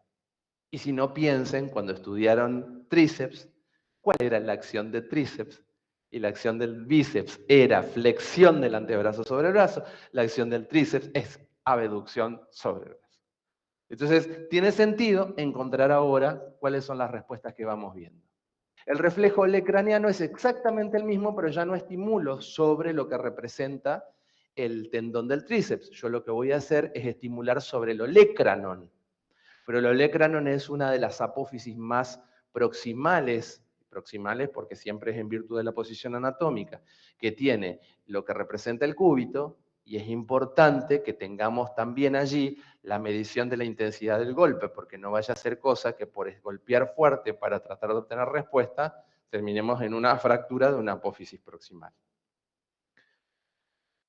Y si no piensen, cuando estudiaron tríceps, ¿cuál era la acción de tríceps? Y la acción del bíceps era flexión del antebrazo sobre el brazo, la acción del tríceps es abducción sobre el brazo. Entonces, tiene sentido encontrar ahora cuáles son las respuestas que vamos viendo. El reflejo lecraniano es exactamente el mismo, pero ya no estimulo sobre lo que representa el tendón del tríceps. Yo lo que voy a hacer es estimular sobre el olecranon. Pero el olecranon es una de las apófisis más proximales porque siempre es en virtud de la posición anatómica, que tiene lo que representa el cúbito, y es importante que tengamos también allí la medición de la intensidad del golpe, porque no vaya a ser cosa que por golpear fuerte para tratar de obtener respuesta, terminemos en una fractura de una apófisis proximal.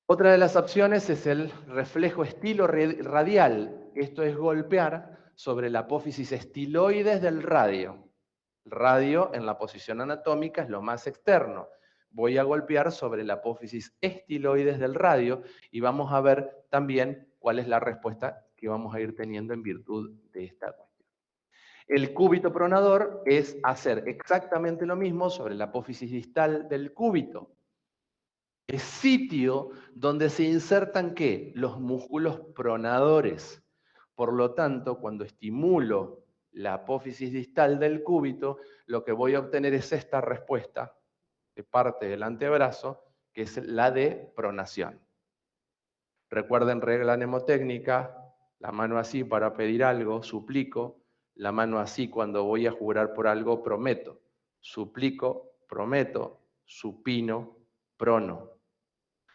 Otra de las opciones es el reflejo estilo radial. Esto es golpear sobre la apófisis estiloides del radio. El radio en la posición anatómica es lo más externo. Voy a golpear sobre la apófisis estiloides del radio y vamos a ver también cuál es la respuesta que vamos a ir teniendo en virtud de esta cuestión. El cúbito pronador es hacer exactamente lo mismo sobre la apófisis distal del cúbito. Es sitio donde se insertan ¿qué? Los músculos pronadores. Por lo tanto, cuando estimulo la apófisis distal del cúbito, lo que voy a obtener es esta respuesta de parte del antebrazo, que es la de pronación. Recuerden regla mnemotécnica, la mano así para pedir algo, suplico, la mano así cuando voy a jurar por algo, prometo, suplico, prometo, supino, prono.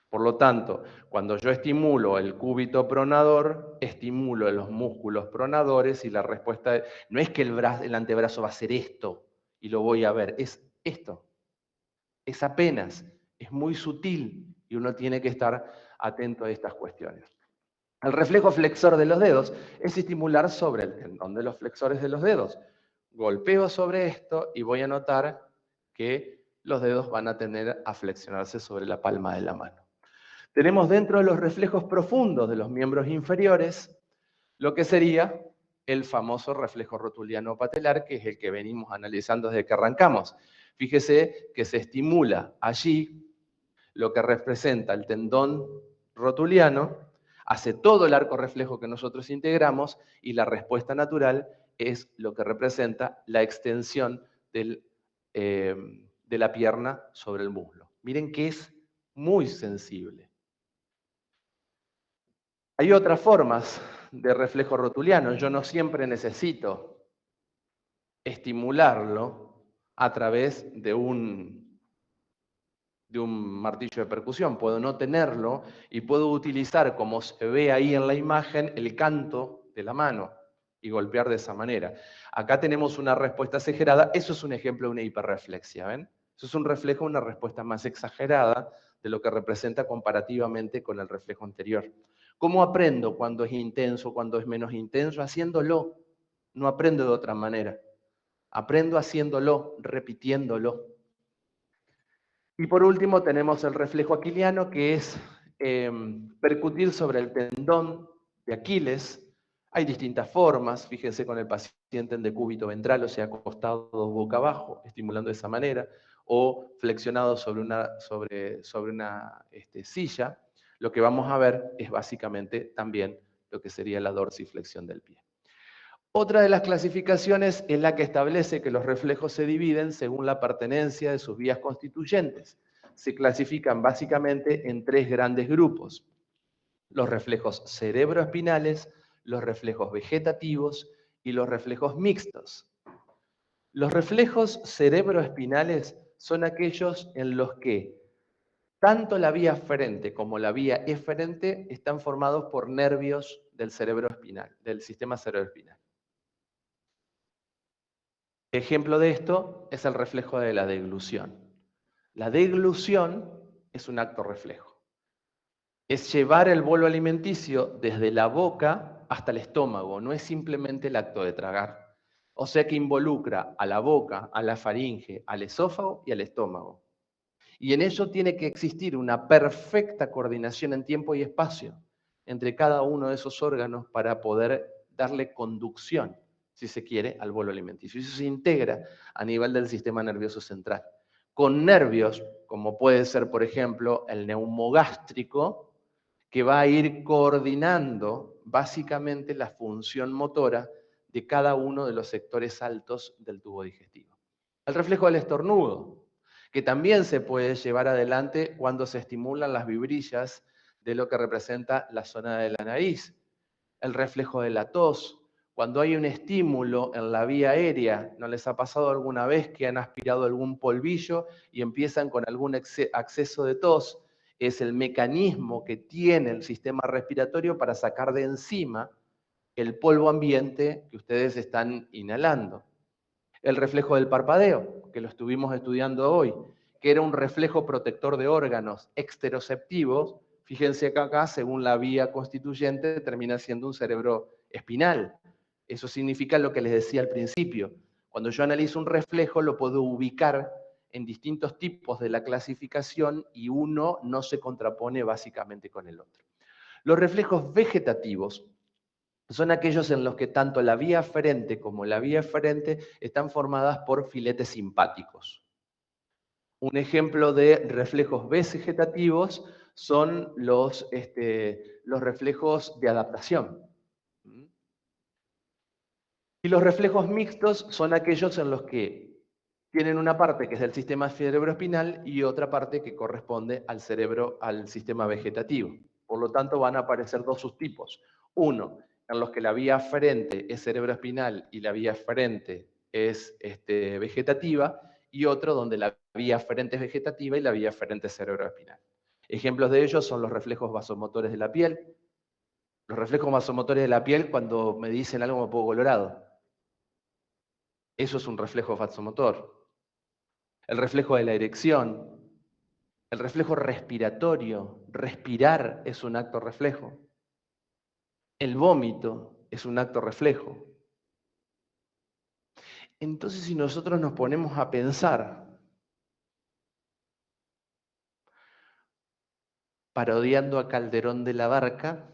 Por lo tanto, cuando yo estimulo el cúbito pronador, estimulo los músculos pronadores y la respuesta no es que el antebrazo va a hacer esto y lo voy a ver, es esto. Es apenas, es muy sutil y uno tiene que estar atento a estas cuestiones. El reflejo flexor de los dedos es estimular sobre el tendón de los flexores de los dedos. Golpeo sobre esto y voy a notar que los dedos van a tender a flexionarse sobre la palma de la mano. Tenemos dentro de los reflejos profundos de los miembros inferiores lo que sería el famoso reflejo rotuliano patelar, que es el que venimos analizando desde que arrancamos. Fíjese que se estimula allí lo que representa el tendón rotuliano, hace todo el arco reflejo que nosotros integramos y la respuesta natural es lo que representa la extensión de la pierna sobre el muslo. Miren que es muy sensible. Hay otras formas de reflejo rotuliano. Yo no siempre necesito estimularlo a través de un martillo de percusión. Puedo no tenerlo y puedo utilizar, como se ve ahí en la imagen, el canto de la mano y golpear de esa manera. Acá tenemos una respuesta exagerada. Eso es un ejemplo de una hiperreflexia, ¿ven? Eso es un reflejo, una respuesta más exagerada de lo que representa comparativamente con el reflejo anterior. ¿Cómo aprendo cuando es intenso, cuando es menos intenso? Haciéndolo. No aprendo de otra manera. Aprendo haciéndolo, repitiéndolo. Y por último tenemos el reflejo aquiliano, que es percutir sobre el tendón de Aquiles. Hay distintas formas, fíjense con el paciente en decúbito ventral, o sea, acostado boca abajo, estimulando de esa manera, o flexionado sobre una silla. Lo que vamos a ver es básicamente también lo que sería la dorsiflexión del pie. Otra de las clasificaciones es la que establece que los reflejos se dividen según la pertenencia de sus vías constituyentes. Se clasifican básicamente en tres grandes grupos: los reflejos cerebroespinales, los reflejos vegetativos y los reflejos mixtos. Los reflejos cerebroespinales son aquellos en los que tanto la vía aferente como la vía eferente están formados por nervios del cerebro espinal, del sistema cerebroespinal. Ejemplo de esto es el reflejo de la deglución. La deglución es un acto reflejo. Es llevar el bolo alimenticio desde la boca hasta el estómago, no es simplemente el acto de tragar. O sea que involucra a la boca, a la faringe, al esófago y al estómago. Y en ello tiene que existir una perfecta coordinación en tiempo y espacio entre cada uno de esos órganos para poder darle conducción, si se quiere, al bolo alimenticio. Y eso se integra a nivel del sistema nervioso central. Con nervios, como puede ser, por ejemplo, el neumogástrico, que va a ir coordinando básicamente la función motora de cada uno de los sectores altos del tubo digestivo. El reflejo del estornudo, que también se puede llevar adelante cuando se estimulan las vibrillas de lo que representa la zona de la nariz. El reflejo de la tos, cuando hay un estímulo en la vía aérea. ¿No les ha pasado alguna vez que han aspirado algún polvillo y empiezan con algún acceso de tos? Es el mecanismo que tiene el sistema respiratorio para sacar de encima el polvo ambiente que ustedes están inhalando. El reflejo del parpadeo, que lo estuvimos estudiando hoy, que era un reflejo protector de órganos exteroceptivos. Fíjense que acá, según la vía constituyente, termina siendo un cerebro espinal. Eso significa lo que les decía al principio. Cuando yo analizo un reflejo, lo puedo ubicar en distintos tipos de la clasificación y uno no se contrapone básicamente con el otro. Los reflejos vegetativos son aquellos en los que tanto la vía aferente como la vía eferente están formadas por filetes simpáticos. Un ejemplo de reflejos vegetativos son los reflejos de adaptación. Y los reflejos mixtos son aquellos en los que tienen una parte que es del sistema cerebroespinal y otra parte que corresponde al cerebro, al sistema vegetativo. Por lo tanto, van a aparecer dos subtipos. Uno, en los que la vía aferente es cerebroespinal y la vía eferente es vegetativa, y otro donde la vía aferente es vegetativa y la vía eferente es cerebroespinal. Ejemplos de ellos son los reflejos vasomotores de la piel. Los reflejos vasomotores de la piel, cuando me dicen algo me pongo colorado. Eso es un reflejo vasomotor. El reflejo de la erección, el reflejo respiratorio. Respirar es un acto reflejo. El vómito es un acto reflejo. Entonces, si nosotros nos ponemos a pensar, parodiando a Calderón de la Barca,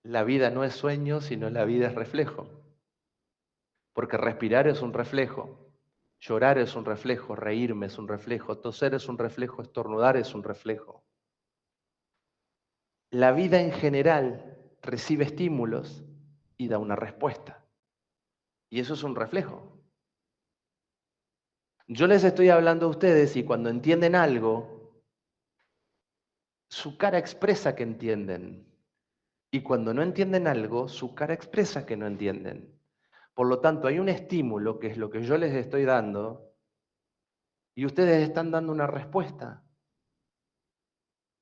la vida no es sueño, sino la vida es reflejo. Porque respirar es un reflejo, llorar es un reflejo, reírme es un reflejo, toser es un reflejo, estornudar es un reflejo. La vida en general recibe estímulos y da una respuesta. Y eso es un reflejo. Yo les estoy hablando a ustedes y cuando entienden algo, su cara expresa que entienden. Y cuando no entienden algo, su cara expresa que no entienden. Por lo tanto, hay un estímulo, que es lo que yo les estoy dando, y ustedes están dando una respuesta.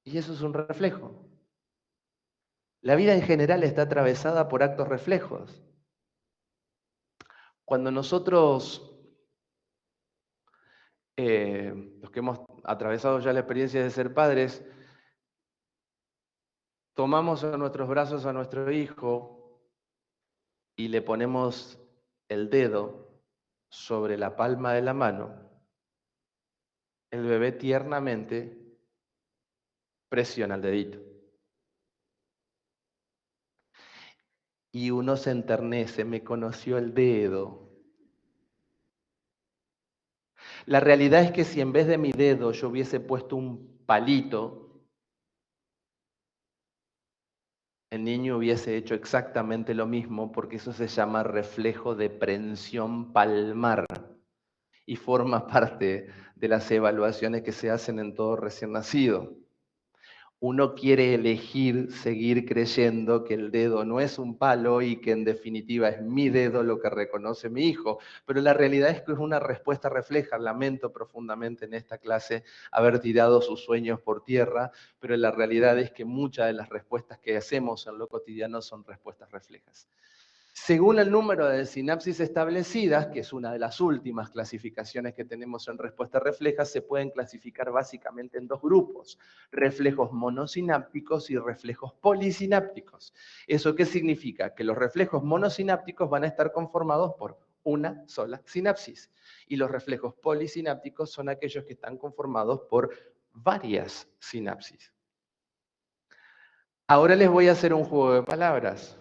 Y eso es un reflejo. La vida en general está atravesada por actos reflejos. Cuando nosotros, los que hemos atravesado ya la experiencia de ser padres, tomamos a nuestros brazos a nuestro hijo y le ponemos el dedo sobre la palma de la mano, el bebé tiernamente presiona el dedito. Y uno se enternece, me conoció el dedo. La realidad es que si en vez de mi dedo yo hubiese puesto un palito, el niño hubiese hecho exactamente lo mismo, porque eso se llama reflejo de prensión palmar y forma parte de las evaluaciones que se hacen en todo recién nacido. Uno quiere elegir seguir creyendo que el dedo no es un palo y que en definitiva es mi dedo lo que reconoce mi hijo, pero la realidad es que es una respuesta refleja. Lamento profundamente en esta clase haber tirado sus sueños por tierra, pero la realidad es que muchas de las respuestas que hacemos en lo cotidiano son respuestas reflejas. Según el número de sinapsis establecidas, que es una de las últimas clasificaciones que tenemos en respuestas reflejas, se pueden clasificar básicamente en dos grupos: reflejos monosinápticos y reflejos polisinápticos. ¿Eso qué significa? Que los reflejos monosinápticos van a estar conformados por una sola sinapsis y los reflejos polisinápticos son aquellos que están conformados por varias sinapsis. Ahora les voy a hacer un juego de palabras.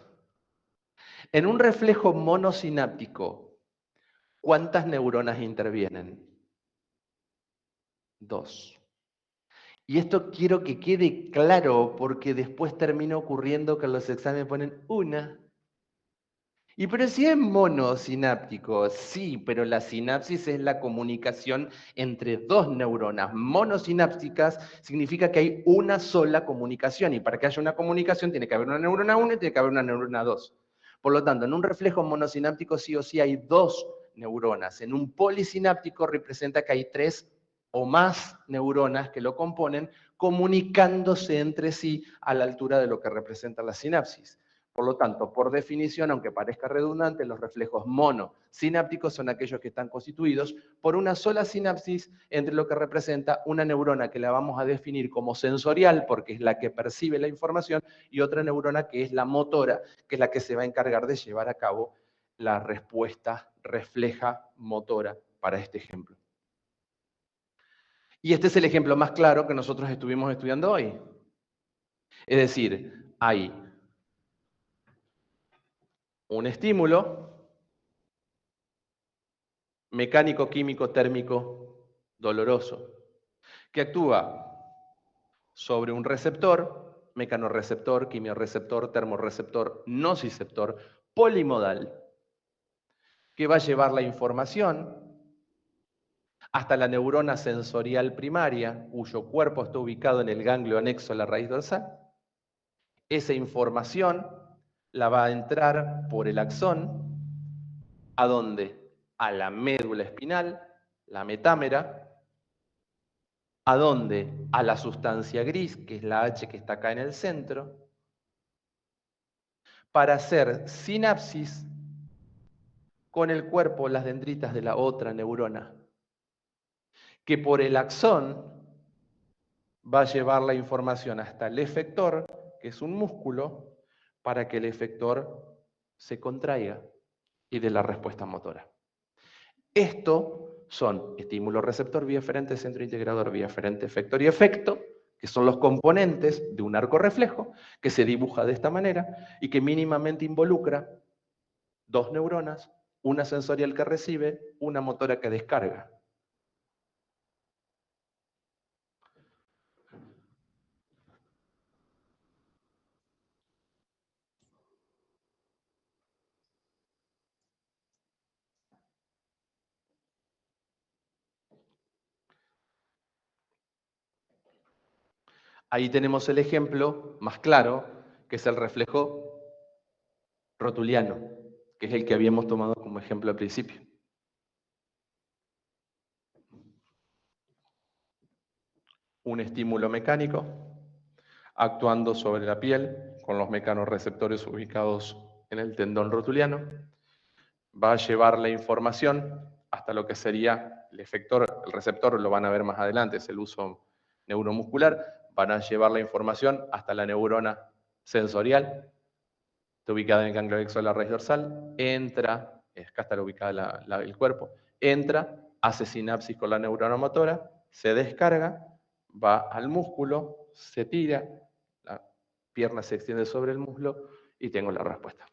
En un reflejo monosináptico, ¿cuántas neuronas intervienen? 2. Y esto quiero que quede claro porque después termina ocurriendo que en los exámenes ponen una. Y pero si es monosináptico, sí, pero la sinapsis es la comunicación entre dos neuronas. Monosinápticas significa que hay una sola comunicación y para que haya una comunicación tiene que haber una neurona 1 y tiene que haber una neurona 2. Por lo tanto, en un reflejo monosináptico sí o sí hay dos neuronas. En un polisináptico representa que hay tres o más neuronas que lo componen comunicándose entre sí a la altura de lo que representa la sinapsis. Por lo tanto, por definición, aunque parezca redundante, los reflejos monosinápticos son aquellos que están constituidos por una sola sinapsis entre lo que representa una neurona que la vamos a definir como sensorial, porque es la que percibe la información, y otra neurona que es la motora, que es la que se va a encargar de llevar a cabo la respuesta refleja motora para este ejemplo. Y este es el ejemplo más claro que nosotros estuvimos estudiando hoy. Es decir, hay un estímulo mecánico, químico, térmico, doloroso, que actúa sobre un receptor, mecanorreceptor, quimiorreceptor, termorreceptor, nociceptor, polimodal, que va a llevar la información hasta la neurona sensorial primaria, cuyo cuerpo está ubicado en el ganglio anexo a la raíz dorsal. Esa información la va a entrar por el axón. ¿A dónde? A la médula espinal, la metámera. ¿A dónde? A la sustancia gris, que es la H que está acá en el centro, para hacer sinapsis con el cuerpo, las dendritas de la otra neurona, que por el axón va a llevar la información hasta el efector, que es un músculo, para que el efector se contraiga y dé la respuesta motora. Esto son estímulo receptor, vía eferente, centro integrador, vía eferente, efector y efecto, que son los componentes de un arco reflejo que se dibuja de esta manera y que mínimamente involucra dos neuronas, una sensorial que recibe, una motora que descarga. Ahí tenemos el ejemplo más claro, que es el reflejo rotuliano, que es el que habíamos tomado como ejemplo al principio. Un estímulo mecánico actuando sobre la piel con los mecanorreceptores ubicados en el tendón rotuliano. Va a llevar la información hasta lo que sería el efector, el receptor lo van a ver más adelante, es el uso neuromuscular. Van a llevar la información hasta la neurona sensorial, está ubicada en el ganglio de la raíz dorsal, entra, acá está ubicada el cuerpo, entra, hace sinapsis con la neurona motora, se descarga, va al músculo, se tira, la pierna se extiende sobre el muslo y tengo la respuesta.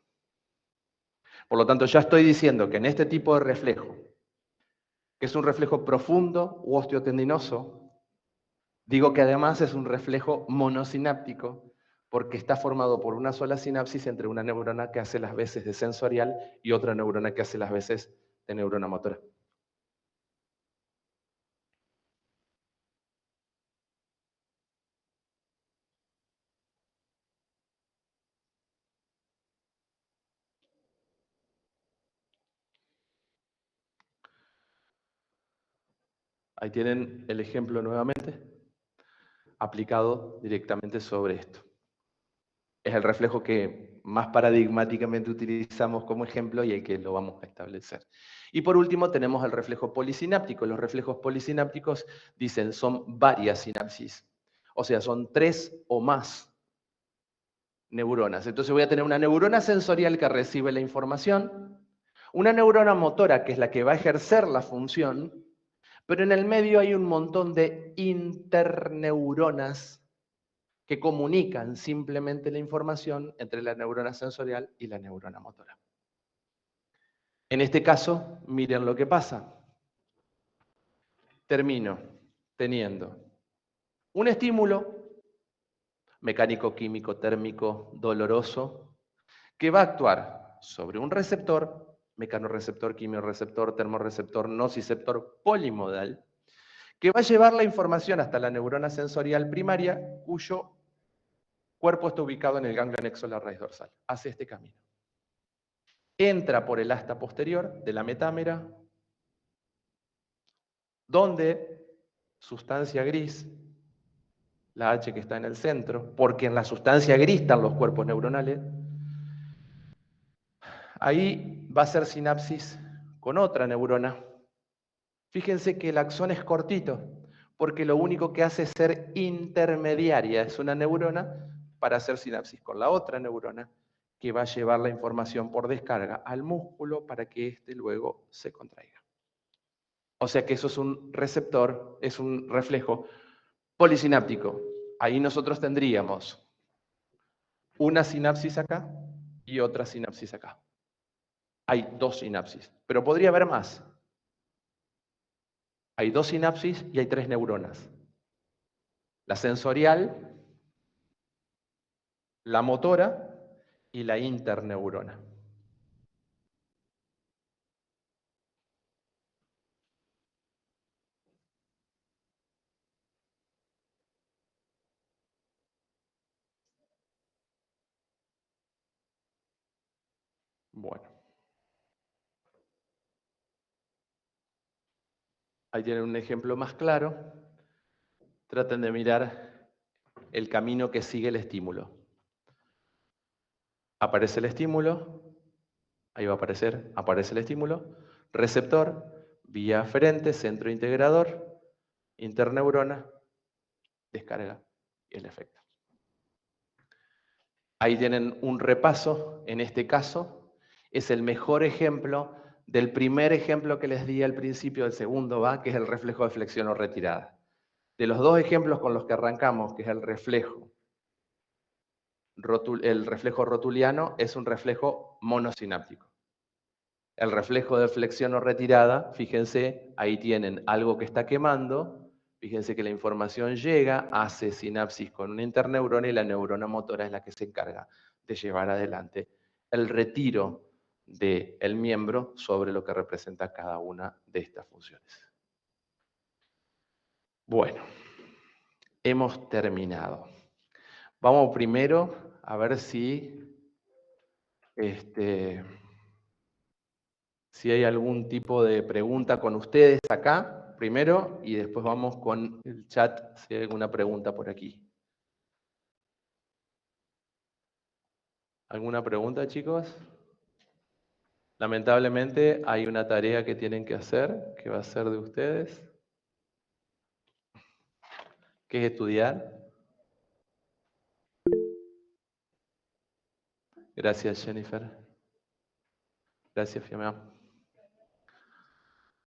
Por lo tanto, ya estoy diciendo que en este tipo de reflejo, que es un reflejo profundo u osteotendinoso, digo que además es un reflejo monosináptico, porque está formado por una sola sinapsis entre una neurona que hace las veces de sensorial y otra neurona que hace las veces de neurona motora. Ahí tienen el ejemplo nuevamente, aplicado directamente sobre esto. Es el reflejo que más paradigmáticamente utilizamos como ejemplo y el que lo vamos a establecer. Y por último tenemos el reflejo polisináptico. Los reflejos polisinápticos dicen son varias sinapsis, o sea, son 3 o más neuronas. Entonces voy a tener una neurona sensorial que recibe la información, una neurona motora que es la que va a ejercer la función, pero en el medio hay un montón de interneuronas que comunican simplemente la información entre la neurona sensorial y la neurona motora. En este caso, miren lo que pasa. Termino teniendo un estímulo mecánico, químico, térmico, doloroso, que va a actuar sobre un receptor, mecanorreceptor, quimiorreceptor, termorreceptor, nociceptor polimodal, que va a llevar la información hasta la neurona sensorial primaria, cuyo cuerpo está ubicado en el ganglio anexo a la raíz dorsal. Hace este camino. Entra por el asta posterior de la metámera, donde sustancia gris, la H que está en el centro, porque en la sustancia gris están los cuerpos neuronales, ahí va a ser sinapsis con otra neurona. Fíjense que el axón es cortito, porque lo único que hace es ser intermediaria, es una neurona para hacer sinapsis con la otra neurona, que va a llevar la información por descarga al músculo para que éste luego se contraiga. O sea que eso es un receptor, es un reflejo polisináptico. Ahí nosotros tendríamos una sinapsis acá y otra sinapsis acá. Hay 2 sinapsis, pero podría haber más. Hay 2 sinapsis y hay 3 neuronas. La sensorial, la motora y la interneurona. Bueno. Ahí tienen un ejemplo más claro. Traten de mirar el camino que sigue el estímulo. Aparece el estímulo, ahí va a aparecer, aparece el estímulo, receptor, vía aferente, centro integrador, interneurona, descarga y el efecto. Ahí tienen un repaso, en este caso es el mejor ejemplo del primer ejemplo que les di al principio del segundo, ¿va? Que es el reflejo de flexión o retirada. De los 2 ejemplos con los que arrancamos, que es el reflejo rotuliano, es un reflejo monosináptico. El reflejo de flexión o retirada, fíjense, ahí tienen algo que está quemando, fíjense que la información llega, hace sinapsis con una interneurona y la neurona motora es la que se encarga de llevar adelante el retiro del miembro sobre lo que representa cada una de estas funciones. Bueno, hemos terminado. Vamos primero a ver si hay algún tipo de pregunta con ustedes acá, primero, y después vamos con el chat, si hay alguna pregunta por aquí. ¿Alguna pregunta, chicos? Lamentablemente hay una tarea que tienen que hacer, que va a ser de ustedes, que es estudiar. Gracias, Jennifer. Gracias, Fiamma.